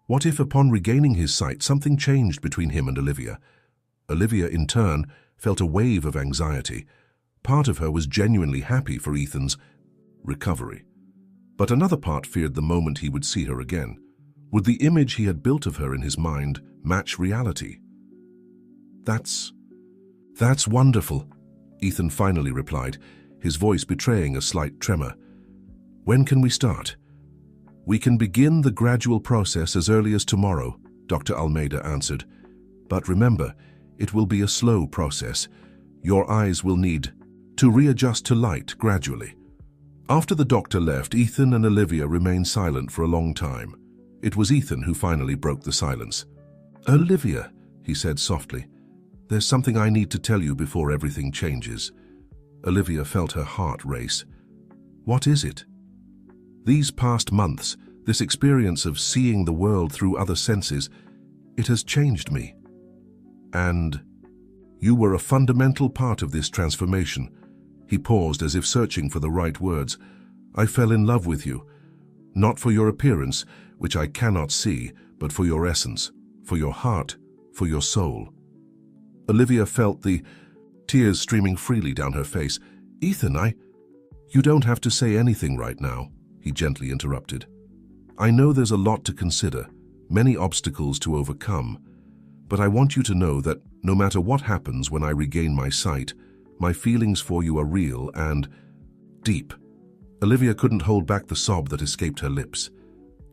What if, upon regaining his sight, something changed between him and Olivia? Olivia, in turn, felt a wave of anxiety. Part of her was genuinely happy for Ethan's recovery, but another part feared the moment he would see her again. Would the image he had built of her in his mind match reality? That's wonderful," Ethan finally replied, his voice betraying a slight tremor. "When can we start?" "We can begin the gradual process as early as tomorrow," Dr. Almeida answered. "But remember, it will be a slow process. Your eyes will need to readjust to light gradually." After the doctor left, Ethan and Olivia remained silent for a long time. It was Ethan who finally broke the silence. "Olivia," he said softly, "there's something I need to tell you before everything changes." Olivia felt her heart race. "What is it?" "These past months, this experience of seeing the world through other senses, it has changed me." "And You were a fundamental part of this transformation." He paused as if searching for the right words. "I fell in love with you, not for your appearance, which I cannot see, but for your essence, for your heart, for your soul." Olivia felt the tears streaming freely down her face. "Ethan, You don't have to say anything right now," he gently interrupted. "I know there's a lot to consider, many obstacles to overcome, but I want you to know that no matter what happens when I regain my sight, my feelings for you are real and deep." Olivia couldn't hold back the sob that escaped her lips.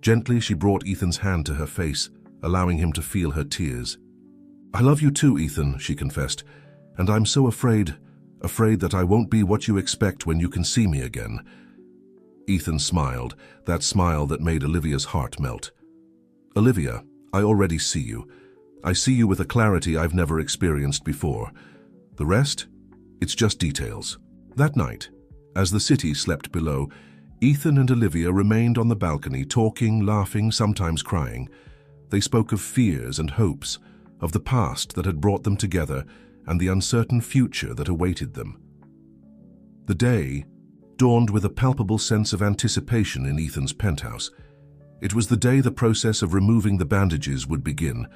Gently, she brought Ethan's hand to her face, allowing him to feel her tears. "I love you too, Ethan," she confessed, "and I'm so afraid that I won't be what you expect when you can see me again." Ethan smiled, that smile that made Olivia's heart melt. "Olivia, I already see you. I see you with a clarity I've never experienced before. The rest? It's just details." That night, as the city slept below, Ethan and Olivia remained on the balcony, talking, laughing, sometimes crying. They spoke of fears and hopes, of the past that had brought them together, and the uncertain future that awaited them. The day dawned with a palpable sense of anticipation in Ethan's penthouse. It was the day the process of removing the bandages would begin,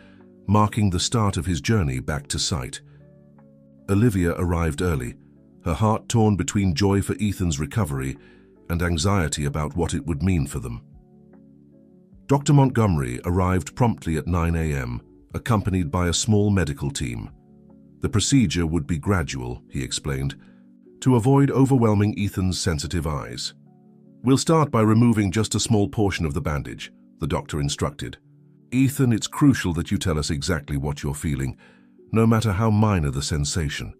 marking the start of his journey back to sight. Olivia arrived early, her heart torn between joy for Ethan's recovery and anxiety about what it would mean for them. Dr. Montgomery arrived promptly at 9 a.m., accompanied by a small medical team. The procedure would be gradual, he explained, to avoid overwhelming Ethan's sensitive eyes. "We'll start by removing just a small portion of the bandage," the doctor instructed. "Ethan, it's crucial that you tell us exactly what you're feeling, no matter how minor the sensation."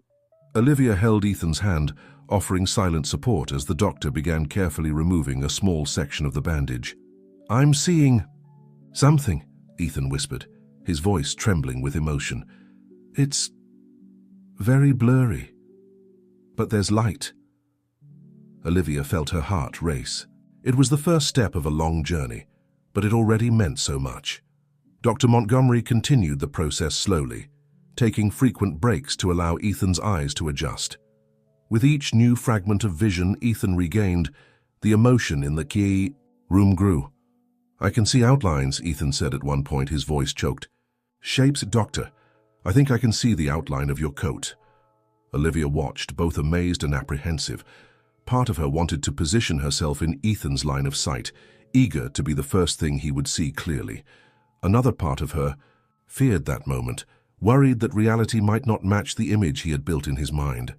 Olivia held Ethan's hand, offering silent support as the doctor began carefully removing a small section of the bandage. "I'm seeing something," Ethan whispered, his voice trembling with emotion. "It's very blurry, but there's light." Olivia felt her heart race. It was the first step of a long journey, but it already meant so much. Dr. Montgomery continued the process slowly, taking frequent breaks to allow Ethan's eyes to adjust. With each new fragment of vision Ethan regained, the emotion in the key room grew. "I can see outlines," Ethan said at one point, his voice choked. "Shapes, Doctor. I think I can see the outline of your coat." Olivia watched, both amazed and apprehensive. Part of her wanted to position herself in Ethan's line of sight, eager to be the first thing he would see clearly. Another part of her feared that moment, worried that reality might not match the image he had built in his mind.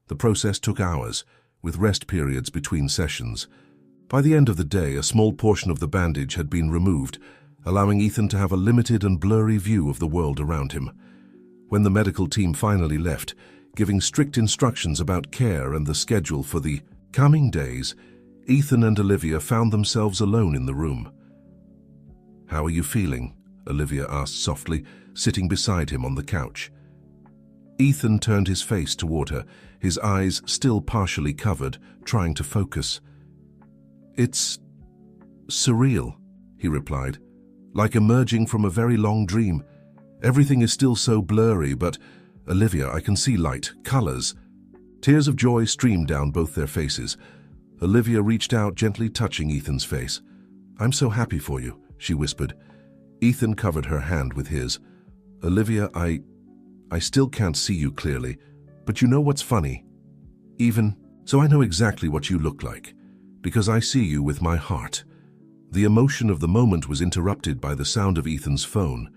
The process took hours, with rest periods between sessions. By the end of the day, a small portion of the bandage had been removed, allowing Ethan to have a limited and blurry view of the world around him. When the medical team finally left, giving strict instructions about care and the schedule for the coming days, Ethan and Olivia found themselves alone in the room. "How are you feeling?" Olivia asked softly, sitting beside him on the couch. Ethan turned his face toward her, his eyes still partially covered, trying to focus. "It's surreal," he replied, "like emerging from a very long dream. Everything is still so blurry, but, Olivia, I can see light, colors." Tears of joy streamed down both their faces. Olivia reached out, gently touching Ethan's face. "I'm so happy for you," she whispered. Ethan covered her hand with his. "Olivia, I still can't see you clearly, but you know what's funny? So I know exactly what you look like, because I see you with my heart." The emotion of the moment was interrupted by the sound of Ethan's phone.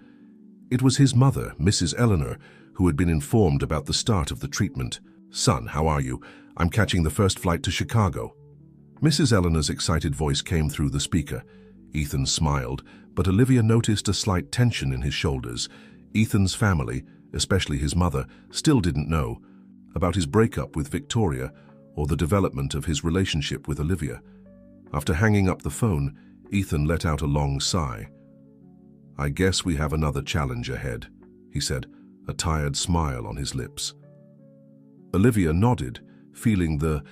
It was his mother, Mrs. Eleanor, who had been informed about the start of the treatment. "Son, how are you? I'm catching the first flight to Chicago." Mrs. Eleanor's excited voice came through the speaker. Ethan smiled, but Olivia noticed a slight tension in his shoulders. Ethan's family, especially his mother, still didn't know about his breakup with Victoria or the development of his relationship with Olivia. After hanging up the phone, Ethan let out a long sigh. "I guess we have another challenge ahead," he said, a tired smile on his lips. Olivia nodded, feeling the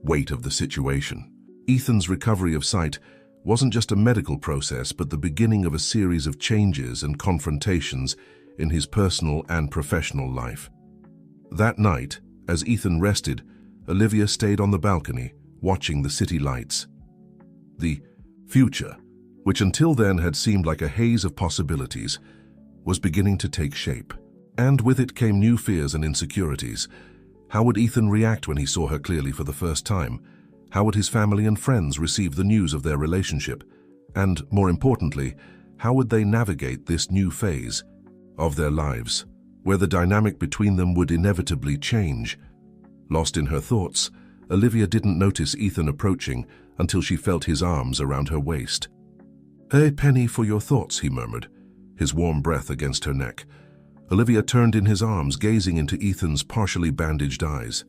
weight of the situation. Ethan's recovery of sight wasn't just a medical process, but the beginning of a series of changes and confrontations in his personal and professional life. That night, as Ethan rested, Olivia stayed on the balcony, watching the city lights. The future, which until then had seemed like a haze of possibilities, was beginning to take shape. And with it came new fears and insecurities. How would Ethan react when he saw her clearly for the first time? How would his family and friends receive the news of their relationship? And, more importantly, how would they navigate this new phase of their lives, where the dynamic between them would inevitably change? Lost in her thoughts, Olivia didn't notice Ethan approaching until she felt his arms around her waist. "A penny for your thoughts," he murmured, his warm breath against her neck. Olivia turned in his arms, gazing into Ethan's partially bandaged eyes.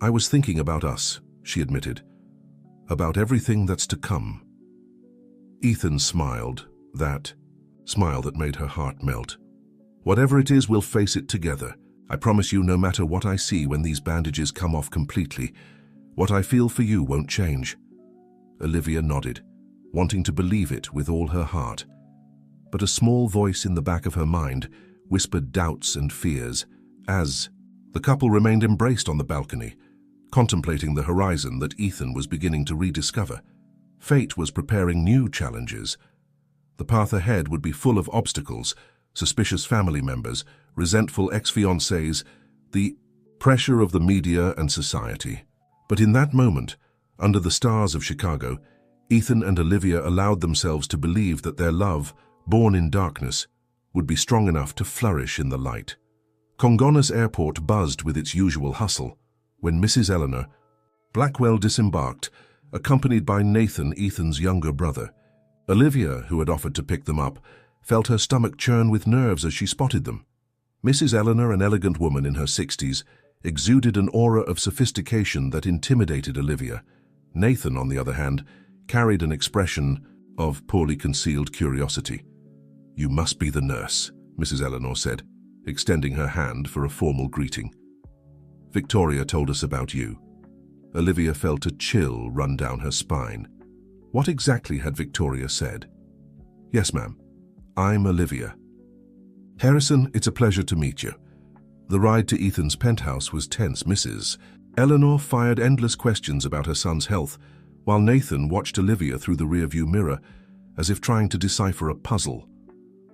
"I was thinking about us," she admitted. "About everything that's to come." Ethan smiled, that smile that made her heart melt. "Whatever it is, we'll face it together. I promise you, no matter what I see when these bandages come off completely, what I feel for you won't change." Olivia nodded, wanting to believe it with all her heart. But a small voice in the back of her mind whispered doubts and fears as the couple remained embraced on the balcony, contemplating the horizon that Ethan was beginning to rediscover. Fate was preparing new challenges. The path ahead would be full of obstacles, suspicious family members, resentful ex-fiancés, the pressure of the media and society. But in that moment, under the stars of Chicago, Ethan and Olivia allowed themselves to believe that their love, born in darkness, would be strong enough to flourish in the light. Congonhas Airport buzzed with its usual hustle when Mrs. Eleanor Blackwell disembarked, accompanied by Nathan, Ethan's younger brother. Olivia, who had offered to pick them up, felt her stomach churn with nerves as she spotted them. Mrs. Eleanor, an elegant woman in her 60s, exuded an aura of sophistication that intimidated Olivia. Nathan, on the other hand, carried an expression of poorly concealed curiosity. "You must be the nurse," Mrs. Eleanor said, extending her hand for a formal greeting. "Victoria told us about you." Olivia felt a chill run down her spine. What exactly had Victoria said? "Yes, ma'am. I'm Olivia." "Harrison, it's a pleasure to meet you." The ride to Ethan's penthouse was tense. Mrs. Eleanor fired endless questions about her son's health, while Nathan watched Olivia through the rearview mirror, as if trying to decipher a puzzle.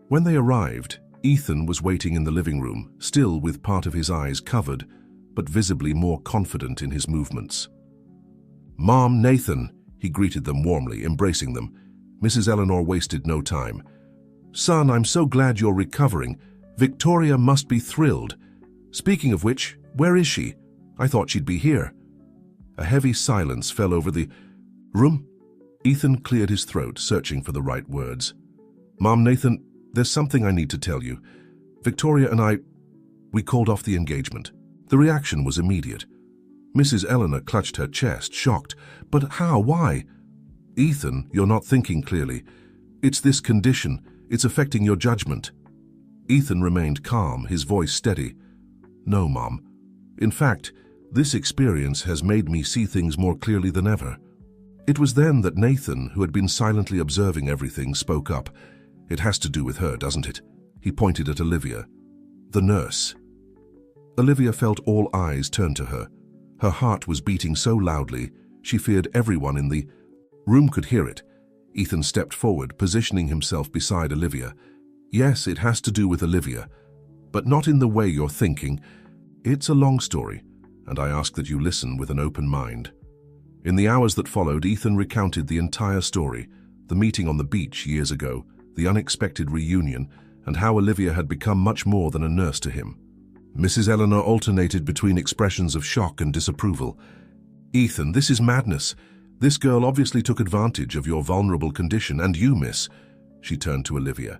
When they arrived, Ethan was waiting in the living room, still with part of his eyes covered, but visibly more confident in his movements. "Mom, Nathan," he greeted them warmly, embracing them. Mrs. Eleanor wasted no time. "Son, I'm so glad you're recovering. Victoria must be thrilled. Speaking of which, where is she? I thought she'd be here." A heavy silence fell over the room. Ethan cleared his throat, searching for the right words. "Mom, Nathan, there's something I need to tell you. Victoria and we called off the engagement." The reaction was immediate. Mrs. Eleanor clutched her chest, shocked. "But how? Why?" "Ethan, you're not thinking clearly. It's this condition. It's affecting your judgment." Ethan remained calm, his voice steady. "No, Mom. In fact, this experience has made me see things more clearly than ever." It was then that Nathan, who had been silently observing everything, spoke up. "It has to do with her, doesn't it?" He pointed at Olivia. "The nurse." Olivia felt all eyes turn to her. Her heart was beating so loudly, she feared everyone in the room could hear it. Ethan stepped forward, positioning himself beside Olivia. "Yes, it has to do with Olivia, but not in the way you're thinking. It's a long story, and I ask that you listen with an open mind." In the hours that followed, Ethan recounted the entire story, the meeting on the beach years ago, the unexpected reunion, and how Olivia had become much more than a nurse to him. Mrs. Eleanor alternated between expressions of shock and disapproval. "Ethan, this is madness. This girl obviously took advantage of your vulnerable condition, and you, miss." She turned to Olivia.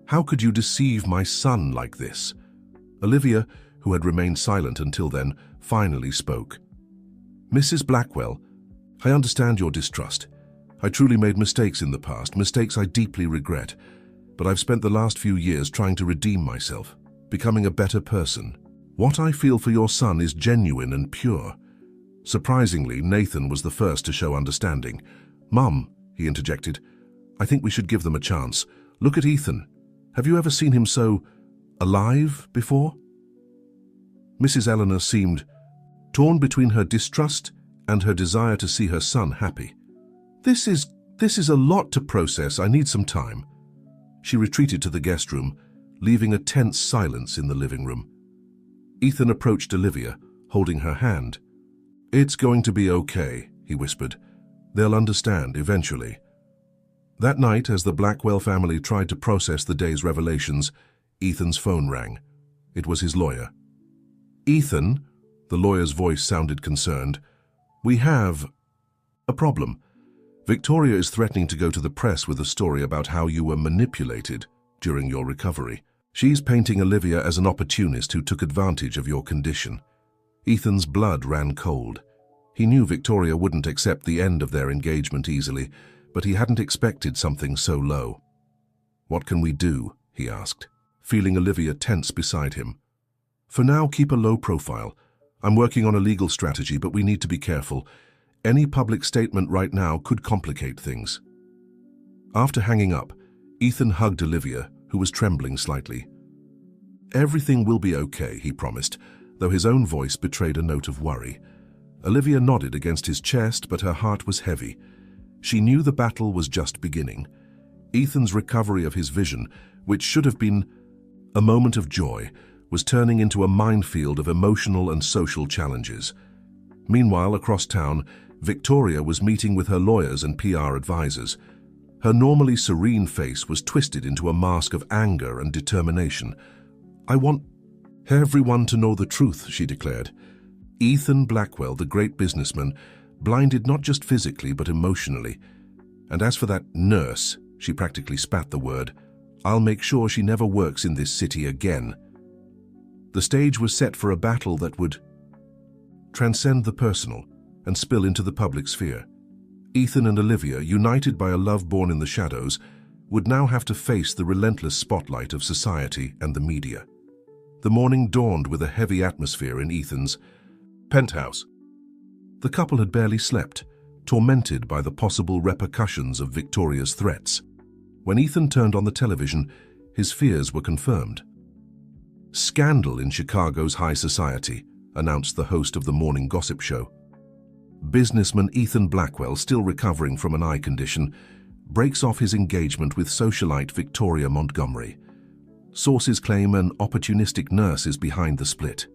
"How could you deceive my son like this?" Olivia, who had remained silent until then, finally spoke. "Mrs. Blackwell, I understand your distrust. I truly made mistakes in the past, mistakes I deeply regret. But I've spent the last few years trying to redeem myself, becoming a better person. What I feel for your son is genuine and pure." Surprisingly, Nathan was the first to show understanding. "Mum," he interjected, "I think we should give them a chance. Look at Ethan. Have you ever seen him so alive before?" Mrs. Eleanor seemed torn between her distrust and her desire to see her son happy. This is a lot to process. I need some time. She retreated to the guest room, leaving a tense silence in the living room. Ethan approached Olivia, holding her hand. "It's going to be okay," he whispered. "They'll understand eventually." That night, as the Blackwell family tried to process the day's revelations, Ethan's phone rang. It was his lawyer. "Ethan," the lawyer's voice sounded concerned, "we have a problem. Victoria is threatening to go to the press with a story about how you were manipulated during your recovery. She's painting Olivia as an opportunist who took advantage of your condition." Ethan's blood ran cold. He knew Victoria wouldn't accept the end of their engagement easily, but he hadn't expected something so low. "What can we do?" he asked, feeling Olivia tense beside him. "For now, keep a low profile. I'm working on a legal strategy, but we need to be careful. Any public statement right now could complicate things." After hanging up, Ethan hugged Olivia, who was trembling slightly. "Everything will be okay," he promised, though his own voice betrayed a note of worry. Olivia nodded against his chest, but her heart was heavy. She knew the battle was just beginning. Ethan's recovery of his vision, which should have been a moment of joy, was turning into a minefield of emotional and social challenges. Meanwhile, across town, Victoria was meeting with her lawyers and PR advisors. Her normally serene face was twisted into a mask of anger and determination. "I want everyone to know the truth," she declared. Ethan Blackwell, the great businessman, blinded not just physically but emotionally. And as for that nurse, she practically spat the word, "I'll make sure she never works in this city again." The stage was set for a battle that would transcend the personal and spill into the public sphere. Ethan and Olivia, united by a love born in the shadows, would now have to face the relentless spotlight of society and the media. The morning dawned with a heavy atmosphere in Ethan's penthouse. The couple had barely slept, tormented by the possible repercussions of Victoria's threats. When Ethan turned on the television, his fears were confirmed. "Scandal in Chicago's high society," announced the host of the morning gossip show. Businessman Ethan Blackwell, still recovering from an eye condition, breaks off his engagement with socialite Victoria Montgomery. Sources claim an opportunistic nurse is behind the split.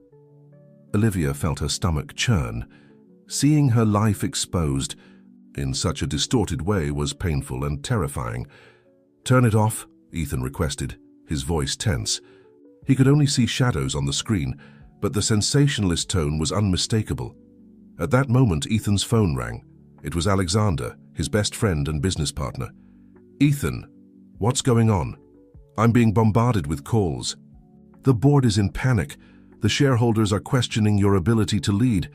Olivia felt her stomach churn. Seeing her life exposed in such a distorted way was painful and terrifying. "Turn it off," Ethan requested, his voice tense. He could only see shadows on the screen, but the sensationalist tone was unmistakable. At that moment, Ethan's phone rang. It was Alexander, his best friend and business partner. "Ethan, what's going on? I'm being bombarded with calls. The board is in panic. The shareholders are questioning your ability to lead.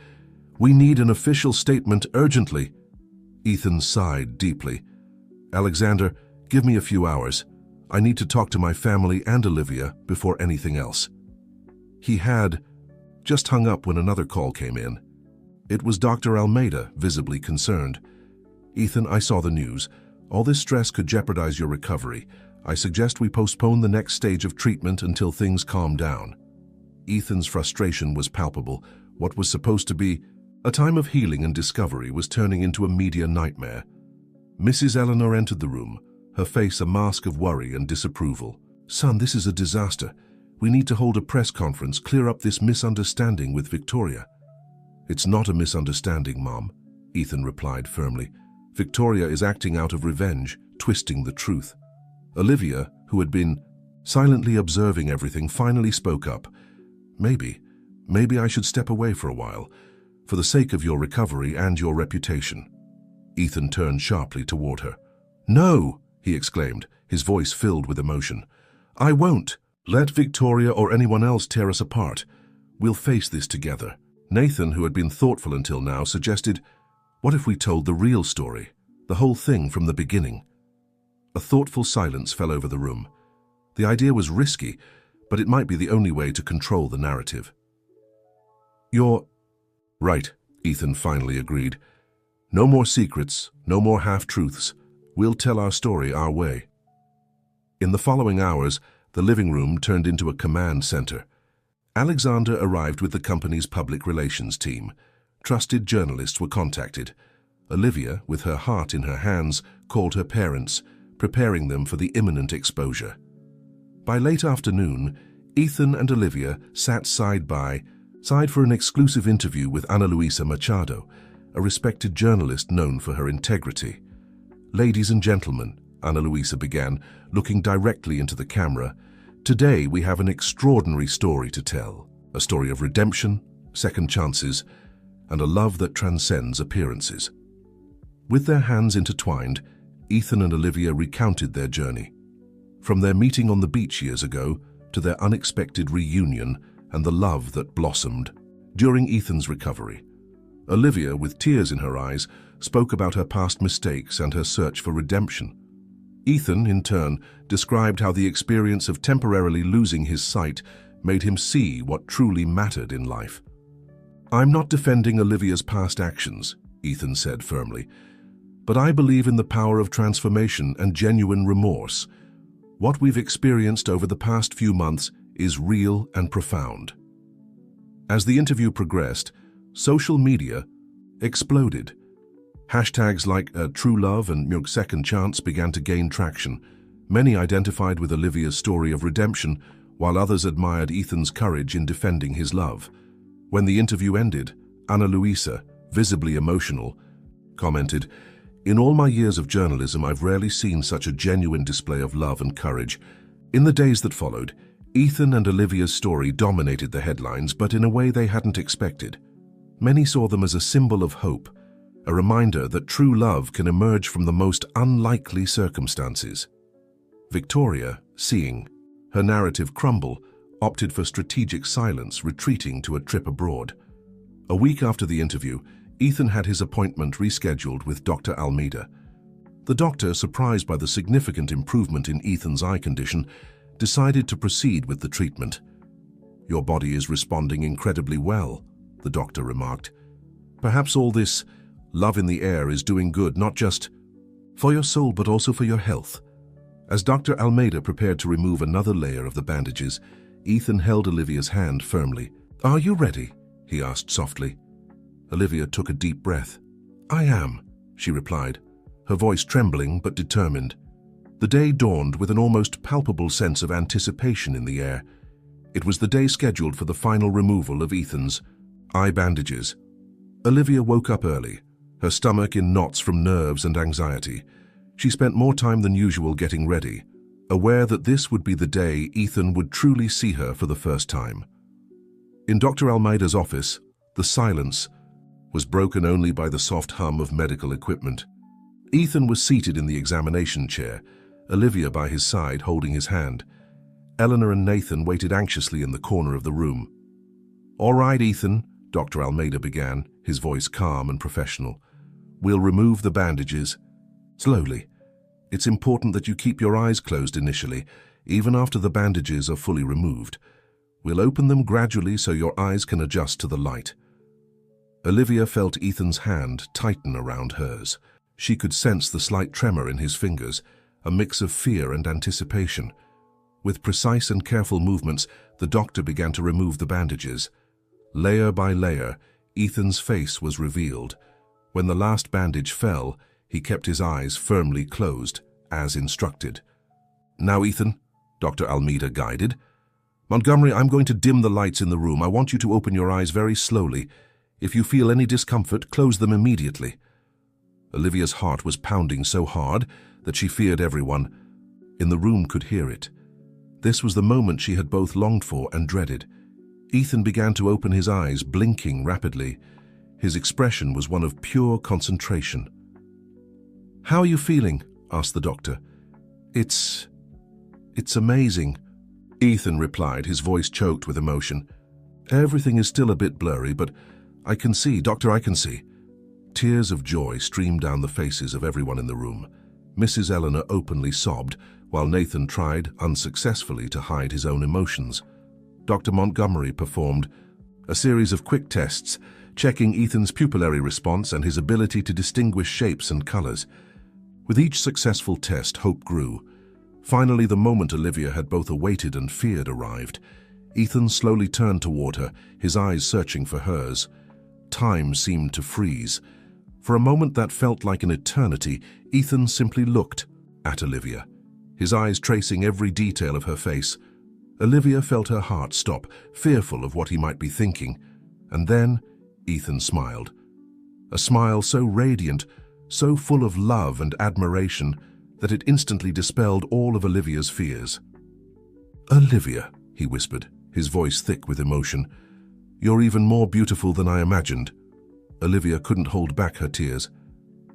We need an official statement urgently." Ethan sighed deeply. "Alexander, give me a few hours. I need to talk to my family and Olivia before anything else." He had just hung up when another call came in. It was Dr. Almeida, visibly concerned. "Ethan, I saw the news. All this stress could jeopardize your recovery. I suggest we postpone the next stage of treatment until things calm down." Ethan's frustration was palpable. What was supposed to be a time of healing and discovery was turning into a media nightmare. Mrs. Eleanor entered the room, her face a mask of worry and disapproval. "Son, this is a disaster. We need to hold a press conference, clear up this misunderstanding with Victoria." "It's not a misunderstanding, Mom," Ethan replied firmly. "Victoria is acting out of revenge, twisting the truth." Olivia, who had been silently observing everything, finally spoke up. Maybe I should step away for a while, for the sake of your recovery and your reputation." Ethan turned sharply toward her. "No!" he exclaimed, his voice filled with emotion. "I won't. Let Victoria or anyone else tear us apart. We'll face this together." Nathan, who had been thoughtful until now, suggested, "What if we told the real story, the whole thing from the beginning?" A thoughtful silence fell over the room. The idea was risky, but it might be the only way to control the narrative. "You're right," Ethan finally agreed. "No more secrets, no more half-truths. We'll tell our story our way." In the following hours, the living room turned into a command center. Alexander arrived with the company's public relations team. Trusted journalists were contacted. Olivia, with her heart in her hands, called her parents, preparing them for the imminent exposure. By late afternoon, Ethan and Olivia sat side by side for an exclusive interview with Ana Luisa Machado, a respected journalist known for her integrity. "Ladies and gentlemen," Ana Luisa began, looking directly into the camera, "today we have an extraordinary story to tell, a story of redemption, second chances, and a love that transcends appearances." With their hands intertwined, Ethan and Olivia recounted their journey. From their meeting on the beach years ago to their unexpected reunion and the love that blossomed during Ethan's recovery. Olivia, with tears in her eyes, spoke about her past mistakes and her search for redemption. Ethan, in turn, described how the experience of temporarily losing his sight made him see what truly mattered in life. "I'm not defending Olivia's past actions," Ethan said firmly, "but I believe in the power of transformation and genuine remorse. What we've experienced over the past few months is real and profound." As the interview progressed, social media exploded. Hashtags like True Love and Mjög Second Chance began to gain traction. Many identified with Olivia's story of redemption, while others admired Ethan's courage in defending his love. When the interview ended, Ana Luisa, visibly emotional, commented, "In all my years of journalism, I've rarely seen such a genuine display of love and courage." In the days that followed, Ethan and Olivia's story dominated the headlines, but in a way they hadn't expected. Many saw them as a symbol of hope, a reminder that true love can emerge from the most unlikely circumstances. Victoria, seeing her narrative crumble, opted for strategic silence, retreating to a trip abroad. A week after the interview, Ethan had his appointment rescheduled with Dr. Almeida. The doctor, surprised by the significant improvement in Ethan's eye condition, decided to proceed with the treatment. "Your body is responding incredibly well," the doctor remarked. "Perhaps all this love in the air is doing good, not just for your soul, but also for your health." As Dr. Almeida prepared to remove another layer of the bandages, Ethan held Olivia's hand firmly. "Are you ready?" he asked softly. Olivia took a deep breath. "I am," she replied, her voice trembling but determined. The day dawned with an almost palpable sense of anticipation in the air. It was the day scheduled for the final removal of Ethan's eye bandages. Olivia woke up early, her stomach in knots from nerves and anxiety. She spent more time than usual getting ready, aware that this would be the day Ethan would truly see her for the first time. In Dr. Almeida's office, the silence was broken only by the soft hum of medical equipment. Ethan was seated in the examination chair, Olivia by his side holding his hand. Eleanor and Nathan waited anxiously in the corner of the room. "All right, Ethan," Dr. Almeida began, his voice calm and professional. "We'll remove the bandages. Slowly. It's important that you keep your eyes closed initially, even after the bandages are fully removed. We'll open them gradually so your eyes can adjust to the light." Olivia felt Ethan's hand tighten around hers. She could sense the slight tremor in his fingers, a mix of fear and anticipation. With precise and careful movements, the doctor began to remove the bandages. Layer by layer, Ethan's face was revealed. When the last bandage fell, he kept his eyes firmly closed, as instructed. "Now, Ethan," Dr. Almeida guided. "Montgomery, I'm going to dim the lights in the room. I want you to open your eyes very slowly. If you feel any discomfort, close them immediately." Olivia's heart was pounding so hard that she feared everyone in the room could hear it. This was the moment she had both longed for and dreaded. Ethan began to open his eyes, blinking rapidly. His expression was one of pure concentration. "How are you feeling?" asked the doctor. It's amazing," Ethan replied, his voice choked with emotion. "Everything is still a bit blurry, but I can see, doctor, I can see." Tears of joy streamed down the faces of everyone in the room. Mrs. Eleanor openly sobbed, while Nathan tried, unsuccessfully, to hide his own emotions. Dr. Montgomery performed a series of quick tests, checking Ethan's pupillary response and his ability to distinguish shapes and colors. With each successful test, hope grew. Finally, the moment Olivia had both awaited and feared arrived. Ethan slowly turned toward her, his eyes searching for hers. Time seemed to freeze. For a moment that felt like an eternity, Ethan simply looked at Olivia, his eyes tracing every detail of her face. Olivia felt her heart stop, fearful of what he might be thinking. And then Ethan smiled. A smile so radiant, so full of love and admiration, that it instantly dispelled all of Olivia's fears. "Olivia," he whispered, his voice thick with emotion, "you're even more beautiful than I imagined." Olivia couldn't hold back her tears.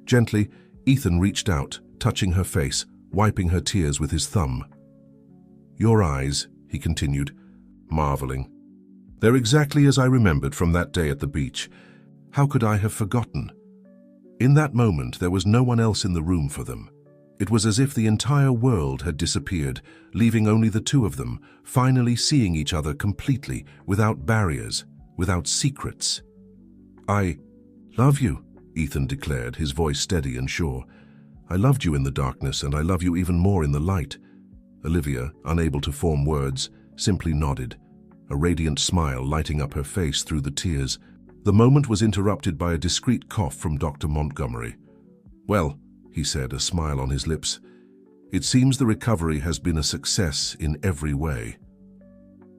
Gently, Ethan reached out, touching her face, wiping her tears with his thumb. "Your eyes," he continued, marveling. "They're exactly as I remembered from that day at the beach. How could I have forgotten?" In that moment, there was no one else in the room for them. It was as if the entire world had disappeared, leaving only the two of them, finally seeing each other completely, without barriers, without secrets. "I love you," Ethan declared, his voice steady and sure. "I loved you in the darkness, and I love you even more in the light." Olivia, unable to form words, simply nodded, a radiant smile lighting up her face through the tears. The moment was interrupted by a discreet cough from Dr. Montgomery. "Well," he said, a smile on his lips, "it seems the recovery has been a success in every way."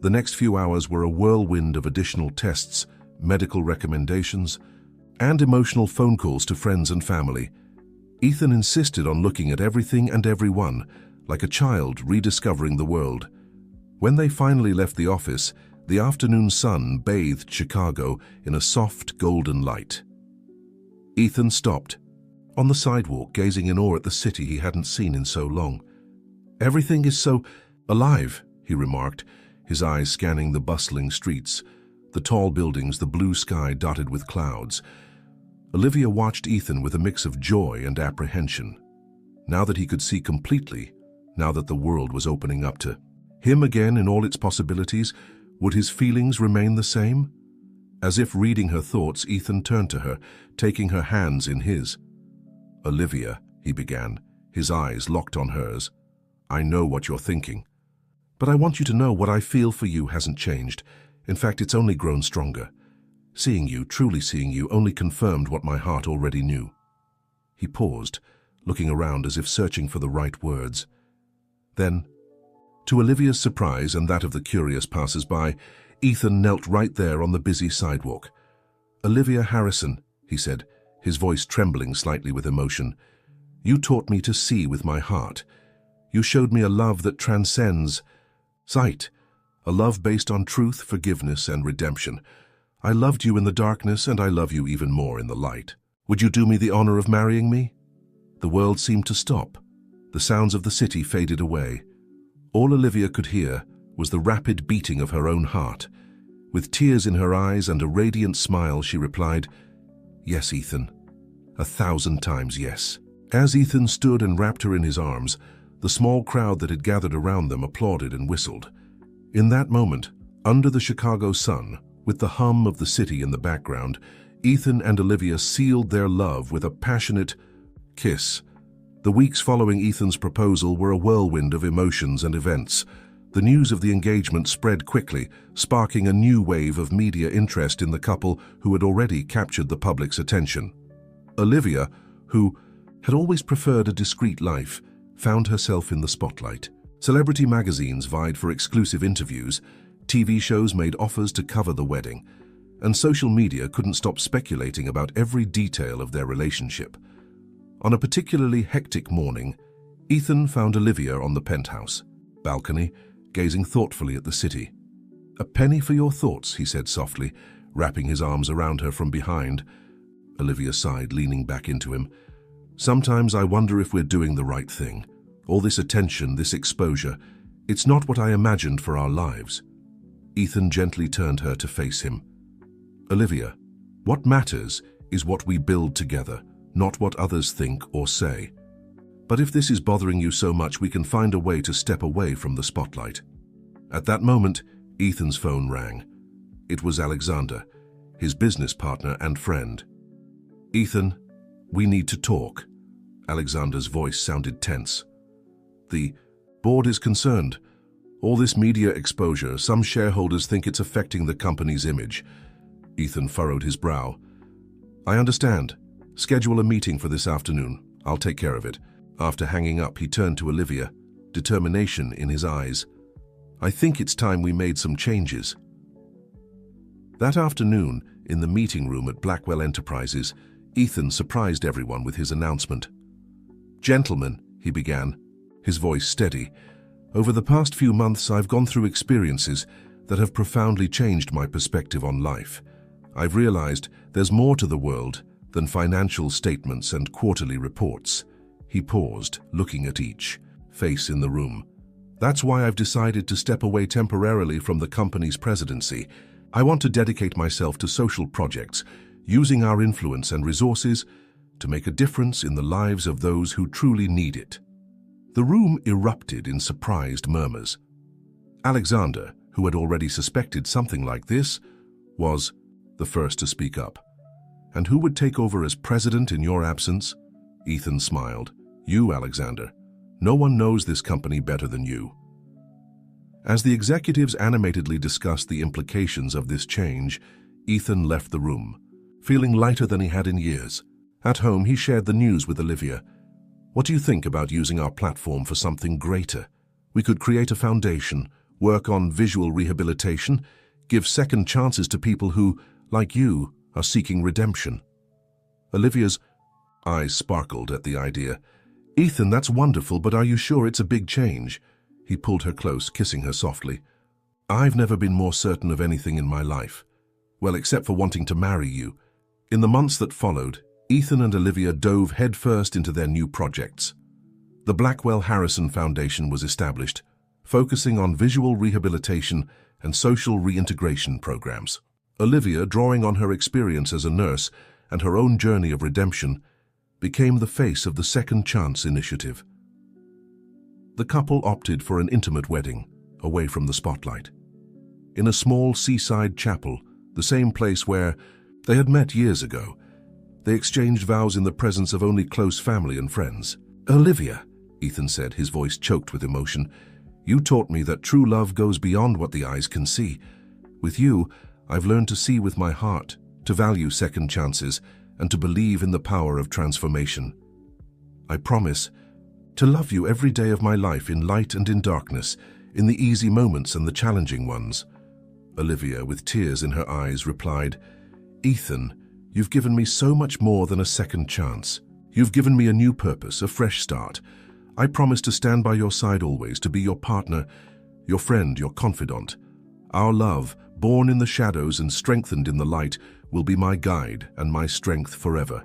The next few hours were a whirlwind of additional tests, medical recommendations, and emotional phone calls to friends and family. Ethan insisted on looking at everything and everyone, like a child rediscovering the world. When they finally left the office, the afternoon sun bathed Chicago in a soft golden light. Ethan stopped, on the sidewalk, gazing in awe at the city he hadn't seen in so long. "Everything is so alive," he remarked, his eyes scanning the bustling streets, the tall buildings, the blue sky dotted with clouds. Olivia watched Ethan with a mix of joy and apprehension. Now that he could see completely, now that the world was opening up to him again in all its possibilities, would his feelings remain the same? As if reading her thoughts, Ethan turned to her, taking her hands in his. "Olivia," he began, his eyes locked on hers, "I know what you're thinking. But I want you to know what I feel for you hasn't changed. In fact, it's only grown stronger. Seeing you, truly seeing you, only confirmed what my heart already knew." He paused, looking around as if searching for the right words. Then, to Olivia's surprise and that of the curious passers-by, Ethan knelt right there on the busy sidewalk. "Olivia Harrison," he said, his voice trembling slightly with emotion, "you taught me to see with my heart. You showed me a love that transcends sight, a love based on truth, forgiveness, and redemption. I loved you in the darkness, and I love you even more in the light. Would you do me the honor of marrying me?" The world seemed to stop. The sounds of the city faded away. All Olivia could hear was the rapid beating of her own heart. With tears in her eyes and a radiant smile, she replied, "Yes, Ethan. 1,000 times yes." As Ethan stood and wrapped her in his arms, the small crowd that had gathered around them applauded and whistled. In that moment, under the Chicago sun, with the hum of the city in the background, Ethan and Olivia sealed their love with a passionate kiss. The weeks following Ethan's proposal were a whirlwind of emotions and events. The news of the engagement spread quickly, sparking a new wave of media interest in the couple who had already captured the public's attention. Olivia, who had always preferred a discreet life, found herself in the spotlight. Celebrity magazines vied for exclusive interviews, TV shows made offers to cover the wedding, and social media couldn't stop speculating about every detail of their relationship. On a particularly hectic morning, Ethan found Olivia on the penthouse balcony, gazing thoughtfully at the city. "A penny for your thoughts," he said softly, wrapping his arms around her from behind. Olivia sighed, leaning back into him. "Sometimes I wonder if we're doing the right thing. All this attention, this exposure, it's not what I imagined for our lives." Ethan gently turned her to face him. "Olivia, what matters is what we build together, not what others think or say. But if this is bothering you so much, we can find a way to step away from the spotlight." At that moment, Ethan's phone rang. It was Alexander, his business partner and friend. "Ethan, we need to talk." Alexander's voice sounded tense. "The board is concerned. All this media exposure, some shareholders think it's affecting the company's image. Ethan furrowed his brow. I understand. Schedule a meeting for this afternoon. I'll take care of it. After hanging up, he turned to Olivia, determination in his eyes. I think it's time we made some changes. That afternoon, in the meeting room at Blackwell Enterprises, Ethan surprised everyone with his announcement. Gentlemen, he began, his voice steady, over the past few months I've gone through experiences that have profoundly changed my perspective on life. I've realized there's more to the world than financial statements and quarterly reports. He paused, looking at each face in the room. That's why I've decided to step away temporarily from the company's presidency. I want to dedicate myself to social projects, using our influence and resources to make a difference in the lives of those who truly need it. The room erupted in surprised murmurs. Alexander, who had already suspected something like this, was the first to speak up. And who would take over as president in your absence? Ethan smiled. You, Alexander. No one knows this company better than you. As the executives animatedly discussed the implications of this change, Ethan left the room, feeling lighter than he had in years. At home, he shared the news with Olivia. What do you think about using our platform for something greater? We could create a foundation, work on visual rehabilitation, give second chances to people who, like you, are seeking redemption. Olivia's eyes sparkled at the idea. Ethan, that's wonderful, but are you sure it's a big change? He pulled her close, kissing her softly. I've never been more certain of anything in my life. Well, except for wanting to marry you. In the months that followed, Ethan and Olivia dove headfirst into their new projects. The Blackwell Harrison Foundation was established, focusing on visual rehabilitation and social reintegration programs. Olivia, drawing on her experience as a nurse and her own journey of redemption, became the face of the Second Chance initiative. The couple opted for an intimate wedding, away from the spotlight. In a small seaside chapel, the same place where they had met years ago, they exchanged vows in the presence of only close family and friends. Olivia, Ethan said, his voice choked with emotion, you taught me that true love goes beyond what the eyes can see. With you, I've learned to see with my heart, to value second chances, and to believe in the power of transformation. I promise to love you every day of my life, in light and in darkness, in the easy moments and the challenging ones. Olivia, with tears in her eyes, replied, Ethan, you've given me so much more than a second chance. You've given me a new purpose, a fresh start. I promise to stand by your side always, to be your partner, your friend, your confidant. Our love, born in the shadows and strengthened in the light, will be my guide and my strength forever.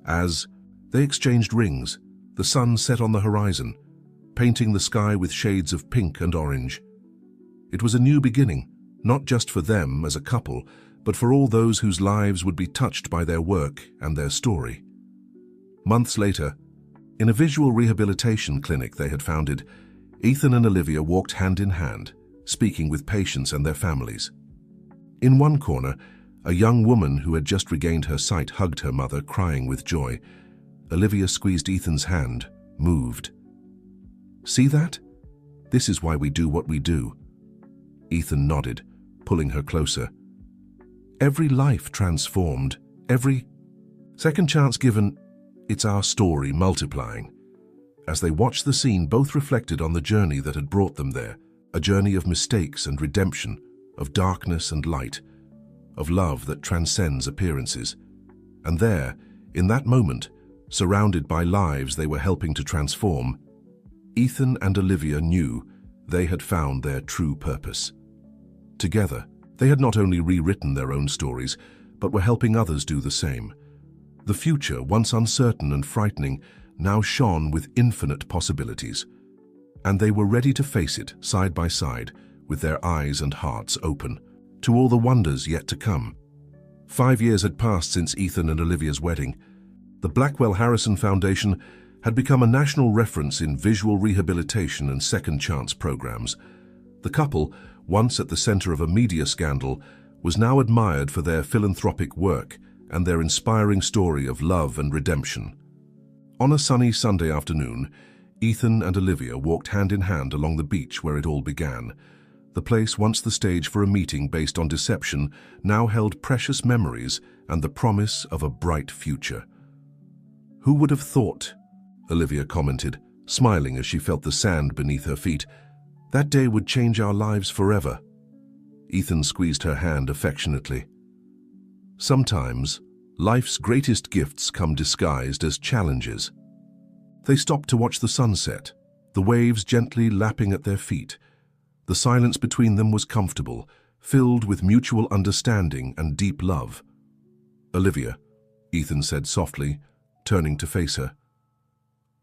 As they exchanged rings, the sun set on the horizon, painting the sky with shades of pink and orange. It was a new beginning, not just for them as a couple, but for all those whose lives would be touched by their work and their story. Months later, in a visual rehabilitation clinic they had founded, Ethan and Olivia walked hand in hand, speaking with patients and their families. In one corner, a young woman who had just regained her sight hugged her mother, crying with joy. Olivia squeezed Ethan's hand, moved. See that? This is why we do what we do. Ethan nodded, pulling her closer. Every life transformed, every second chance given, it's our story multiplying. As they watched the scene, both reflected on the journey that had brought them there, a journey of mistakes and redemption, of darkness and light, of love that transcends appearances. And there, in that moment, surrounded by lives they were helping to transform, Ethan and Olivia knew they had found their true purpose. Together, they had not only rewritten their own stories, but were helping others do the same. The future, once uncertain and frightening, now shone with infinite possibilities. And they were ready to face it, side by side, with their eyes and hearts open, to all the wonders yet to come. 5 years had passed since Ethan and Olivia's wedding. The Blackwell Harrison Foundation had become a national reference in visual rehabilitation and second chance programs. The couple, once at the center of a media scandal, was now admired for their philanthropic work and their inspiring story of love and redemption. On a sunny Sunday afternoon, Ethan and Olivia walked hand in hand along the beach where it all began. The place, once the stage for a meeting based on deception, now held precious memories and the promise of a bright future. "Who would have thought?" Olivia commented, smiling as she felt the sand beneath her feet. "That day would change our lives forever." Ethan squeezed her hand affectionately. Sometimes, life's greatest gifts come disguised as challenges. They stopped to watch the sunset, the waves gently lapping at their feet. The silence between them was comfortable, filled with mutual understanding and deep love. "Olivia," Ethan said softly, turning to face her.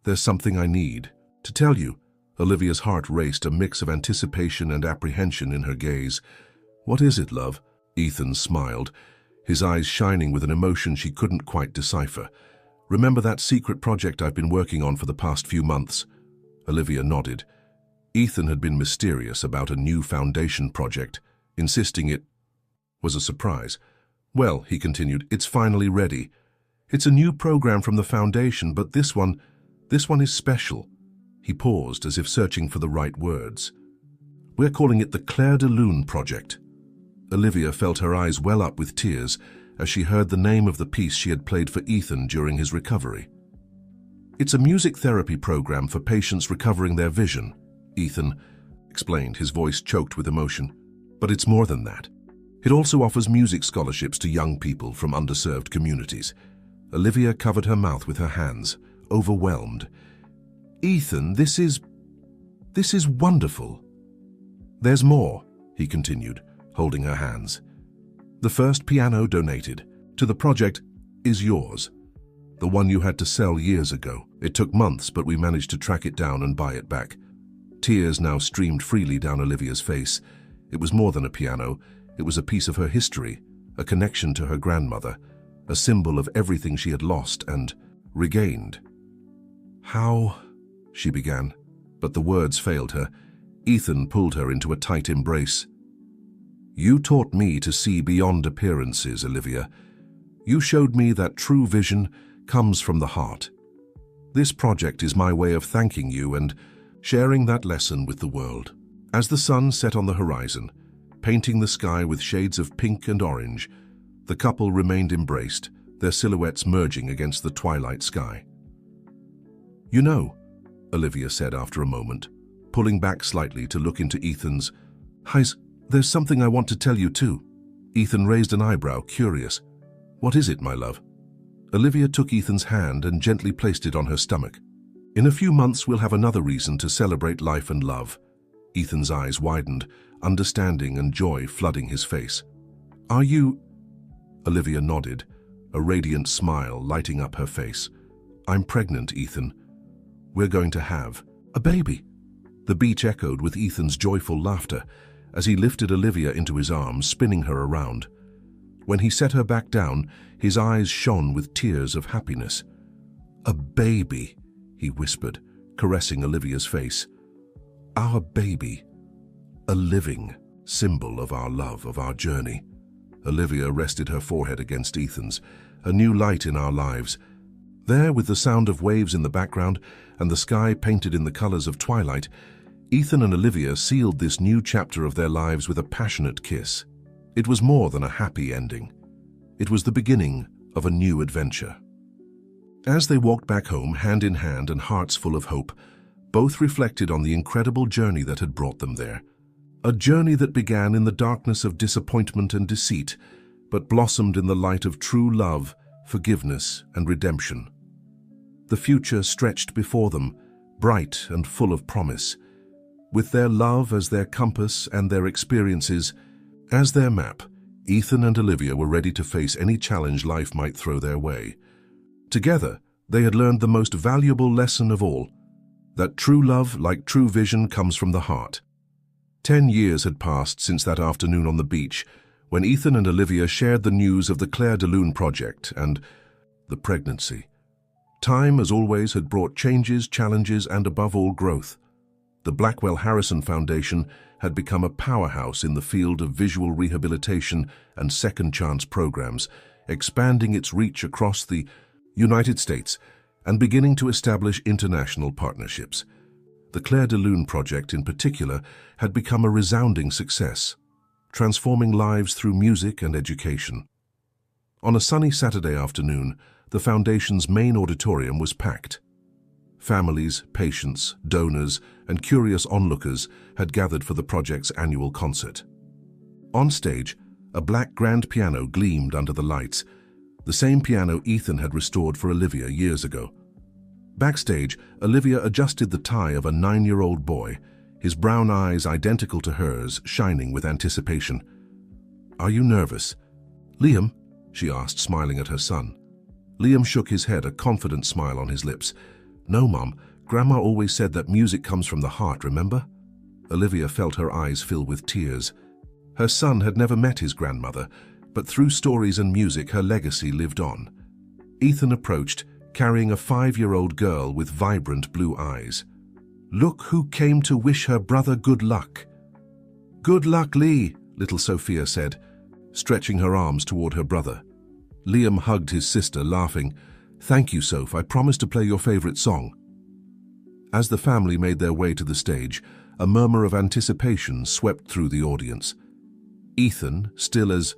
"There's something I need to tell you." Olivia's heart raced, a mix of anticipation and apprehension in her gaze. "What is it, love?" Ethan smiled, his eyes shining with an emotion she couldn't quite decipher. "Remember that secret project I've been working on for the past few months?" Olivia nodded. Ethan had been mysterious about a new foundation project, insisting it was a surprise. "Well," he continued, "it's finally ready. It's a new program from the foundation, but this one is special." He paused as if searching for the right words. "We're calling it the Clair de Lune project." Olivia felt her eyes well up with tears as she heard the name of the piece she had played for Ethan during his recovery. "It's a music therapy program for patients recovering their vision," Ethan explained, his voice choked with emotion. "But it's more than that. It also offers music scholarships to young people from underserved communities." Olivia covered her mouth with her hands, overwhelmed. "Ethan, this is wonderful." "There's more," he continued, holding her hands. "The first piano donated to the project is yours. The one you had to sell years ago. It took months, but we managed to track it down and buy it back." Tears now streamed freely down Olivia's face. It was more than a piano. It was a piece of her history, a connection to her grandmother, a symbol of everything she had lost and regained. "How?" she began, but the words failed her. Ethan pulled her into a tight embrace. "You taught me to see beyond appearances, Olivia. You showed me that true vision comes from the heart. This project is my way of thanking you and sharing that lesson with the world." As the sun set on the horizon, painting the sky with shades of pink and orange, the couple remained embraced, their silhouettes merging against the twilight sky. "You know," Olivia said after a moment, pulling back slightly to look into Ethan's eyes, "there's something I want to tell you too." Ethan raised an eyebrow, curious. "What is it, my love?" Olivia took Ethan's hand and gently placed it on her stomach. "In a few months we'll have another reason to celebrate life and love." Ethan's eyes widened, understanding and joy flooding his face. "Are you?" Olivia nodded, a radiant smile lighting up her face. "I'm pregnant, Ethan. We're going to have a baby." The beach echoed with Ethan's joyful laughter as he lifted Olivia into his arms, spinning her around. When he set her back down, his eyes shone with tears of happiness. "A baby," he whispered, caressing Olivia's face. "Our baby. A living symbol of our love, of our journey." Olivia rested her forehead against Ethan's, a new light in our lives. There, with the sound of waves in the background and the sky painted in the colors of twilight, Ethan and Olivia sealed this new chapter of their lives with a passionate kiss. It was more than a happy ending. It was the beginning of a new adventure. As they walked back home, hand in hand and hearts full of hope, both reflected on the incredible journey that had brought them there. A journey that began in the darkness of disappointment and deceit, but blossomed in the light of true love, forgiveness, and redemption. The future stretched before them, bright and full of promise, with their love as their compass and their experiences as their map. Ethan and Olivia were ready to face any challenge life might throw their way. Together, they had learned the most valuable lesson of all, that true love, like true vision, comes from the heart. 10 years had passed since that afternoon on the beach, when Ethan and Olivia shared the news of the Clair de Lune project and the pregnancy. Time, as always, had brought changes, challenges, and above all, growth. The Blackwell Harrison Foundation had become a powerhouse in the field of visual rehabilitation and second chance programs, expanding its reach across the United States and beginning to establish international partnerships. The Claire de Lune project in particular had become a resounding success, transforming lives through music and education. On a sunny Saturday afternoon, the Foundation's main auditorium was packed. Families, patients, donors, and curious onlookers had gathered for the project's annual concert. On stage, a black grand piano gleamed under the lights, the same piano Ethan had restored for Olivia years ago. Backstage, Olivia adjusted the tie of a 9-year-old boy, his brown eyes identical to hers, shining with anticipation. "Are you nervous?" "Liam?" she asked, smiling at her son. Liam shook his head, a confident smile on his lips. "No, Mom. Grandma always said that music comes from the heart, remember?" Olivia felt her eyes fill with tears. Her son had never met his grandmother, but through stories and music her legacy lived on. Ethan approached, carrying a 5-year-old girl with vibrant blue eyes. "Look who came to wish her brother good luck." "Good luck, Lee," little Sophia said, stretching her arms toward her brother. Liam hugged his sister, laughing. "Thank you, Soph. I promise to play your favorite song." As the family made their way to the stage, a murmur of anticipation swept through the audience. Ethan, still as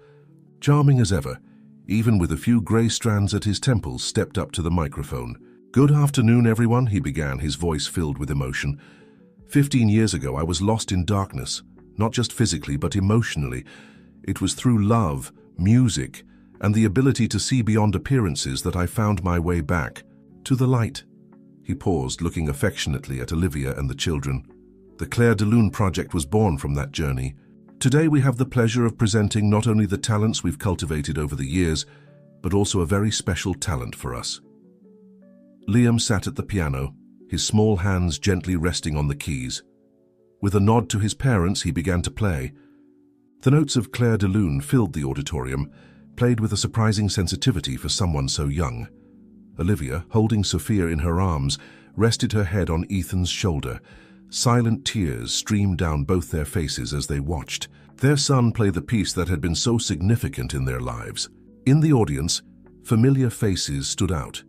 charming as ever, even with a few grey strands at his temples, stepped up to the microphone. "Good afternoon, everyone," he began, his voice filled with emotion. 15 years ago, I was lost in darkness, not just physically, but emotionally. It was through love, music, and the ability to see beyond appearances that I found my way back to the light." He paused, looking affectionately at Olivia and the children. The Claire de Lune project was born from that journey. Today we have the pleasure of presenting not only the talents we've cultivated over the years, but also a very special talent for us. Liam sat at the piano, his small hands gently resting on the keys. With a nod to his parents, he began to play. The notes of Claire de Lune filled the auditorium, played with a surprising sensitivity for someone so young. Olivia, holding Sophia in her arms, rested her head on Ethan's shoulder. Silent tears streamed down both their faces as they watched their son play the piece that had been so significant in their lives. In the audience, familiar faces stood out.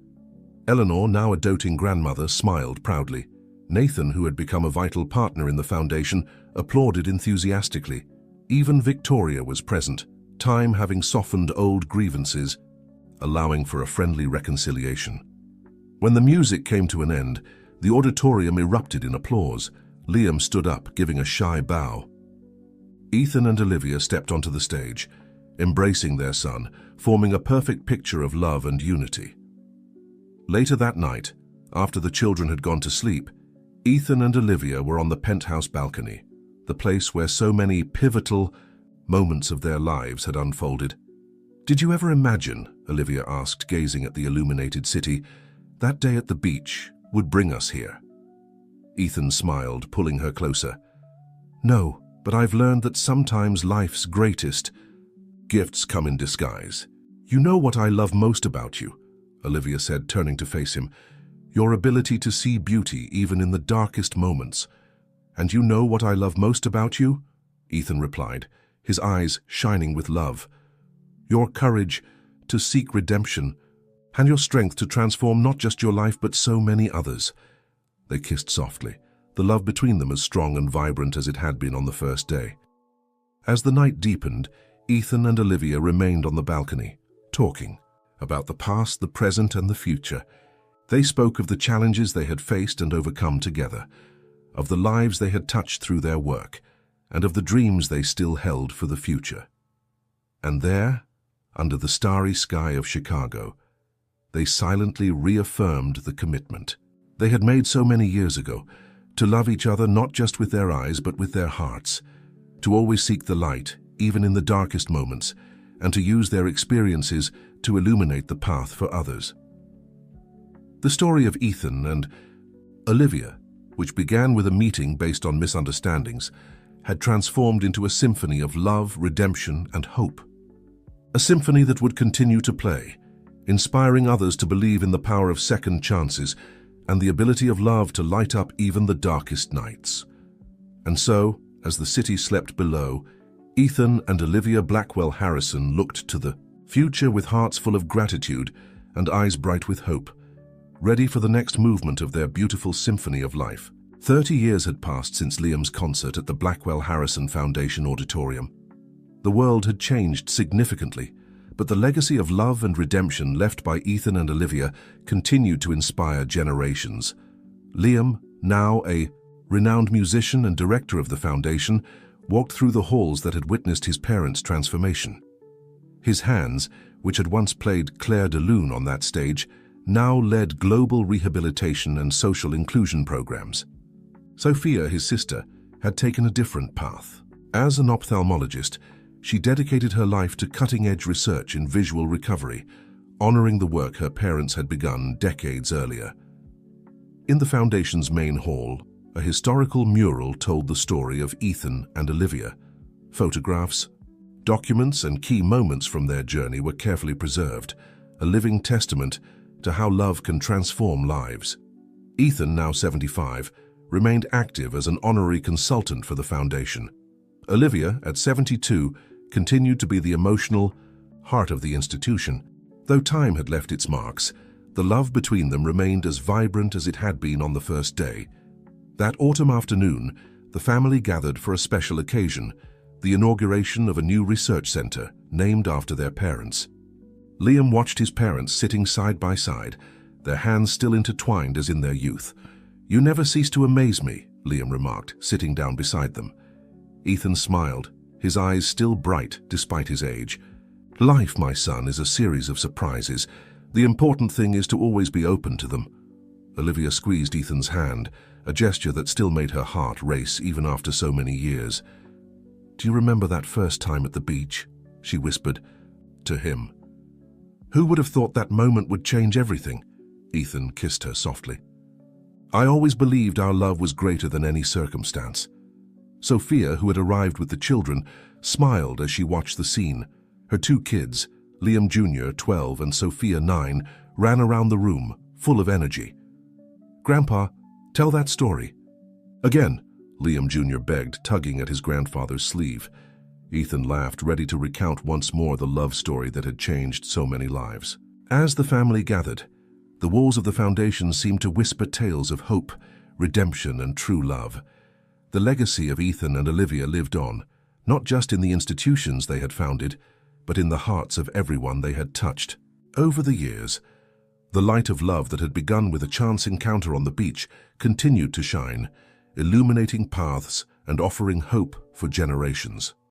Eleanor, now a doting grandmother, smiled proudly. Nathan, who had become a vital partner in the foundation, applauded enthusiastically. Even Victoria was present, time having softened old grievances, allowing for a friendly reconciliation. When the music came to an end, the auditorium erupted in applause. Liam stood up, giving a shy bow. Ethan and Olivia stepped onto the stage, embracing their son, forming a perfect picture of love and unity. Later that night, after the children had gone to sleep, Ethan and Olivia were on the penthouse balcony, the place where so many pivotal moments of their lives had unfolded. "Did you ever imagine," Olivia asked, gazing at the illuminated city, "that day at the beach would bring us here?" Ethan smiled, pulling her closer. "No, but I've learned that sometimes life's greatest gifts come in disguise." "You know what I love most about you," Olivia said, turning to face him. "Your ability to see beauty even in the darkest moments." "And you know what I love most about you?" Ethan replied, his eyes shining with love. "Your courage to seek redemption, and your strength to transform not just your life but so many others." They kissed softly, the love between them as strong and vibrant as it had been on the first day. As the night deepened, Ethan and Olivia remained on the balcony, talking about the past, the present, and the future. They spoke of the challenges they had faced and overcome together, of the lives they had touched through their work, and of the dreams they still held for the future. And there, under the starry sky of Chicago, they silently reaffirmed the commitment they had made so many years ago, to love each other not just with their eyes but with their hearts, to always seek the light, even in the darkest moments, and to use their experiences to illuminate the path for others. The story of Ethan and Olivia, which began with a meeting based on misunderstandings, had transformed into a symphony of love, redemption, and hope. A symphony that would continue to play, inspiring others to believe in the power of second chances and the ability of love to light up even the darkest nights. And so, as the city slept below, Ethan and Olivia Blackwell Harrison looked to the future with hearts full of gratitude and eyes bright with hope. ready for the next movement of their beautiful symphony of life. 30 years had passed since Liam's concert at the Blackwell Harrison Foundation Auditorium. The world had changed significantly, but the legacy of love and redemption left by Ethan and Olivia continued to inspire generations. Liam, now a renowned musician and director of the foundation, walked through the halls that had witnessed his parents' transformation. His hands, which had once played Claire de Lune on that stage, now led global rehabilitation and social inclusion programs. Sophia, his sister, had taken a different path. As an ophthalmologist, she dedicated her life to cutting-edge research in visual recovery, honoring the work her parents had begun decades earlier. In the foundation's main hall, a historical mural told the story of Ethan and Olivia. Photographs, documents, and key moments from their journey were carefully preserved, a living testament to how love can transform lives. Ethan, now 75, remained active as an honorary consultant for the foundation. Olivia, at 72, continued to be the emotional heart of the institution. Though time had left its marks, the love between them remained as vibrant as it had been on the first day. That autumn afternoon, the family gathered for a special occasion, the inauguration of a new research center named after their parents. Liam watched his parents sitting side by side, their hands still intertwined as in their youth. "You never cease to amaze me," Liam remarked, sitting down beside them. Ethan smiled, his eyes still bright despite his age. "Life, my son, is a series of surprises. The important thing is to always be open to them." Olivia squeezed Ethan's hand, a gesture that still made her heart race even after so many years. "Do you remember that first time at the beach?" she whispered to him. "Who would have thought that moment would change everything?" Ethan kissed her softly. "I always believed our love was greater than any circumstance." Sophia, who had arrived with the children, smiled as she watched the scene. Her two kids, Liam Jr., 12, and Sophia, 9, ran around the room, full of energy. "Grandpa, tell that story." "Again," Liam Jr. begged, tugging at his grandfather's sleeve. Ethan laughed, ready to recount once more the love story that had changed so many lives. As the family gathered, the walls of the foundation seemed to whisper tales of hope, redemption, and true love. The legacy of Ethan and Olivia lived on, not just in the institutions they had founded, but in the hearts of everyone they had touched. Over the years, the light of love that had begun with a chance encounter on the beach continued to shine, illuminating paths and offering hope for generations.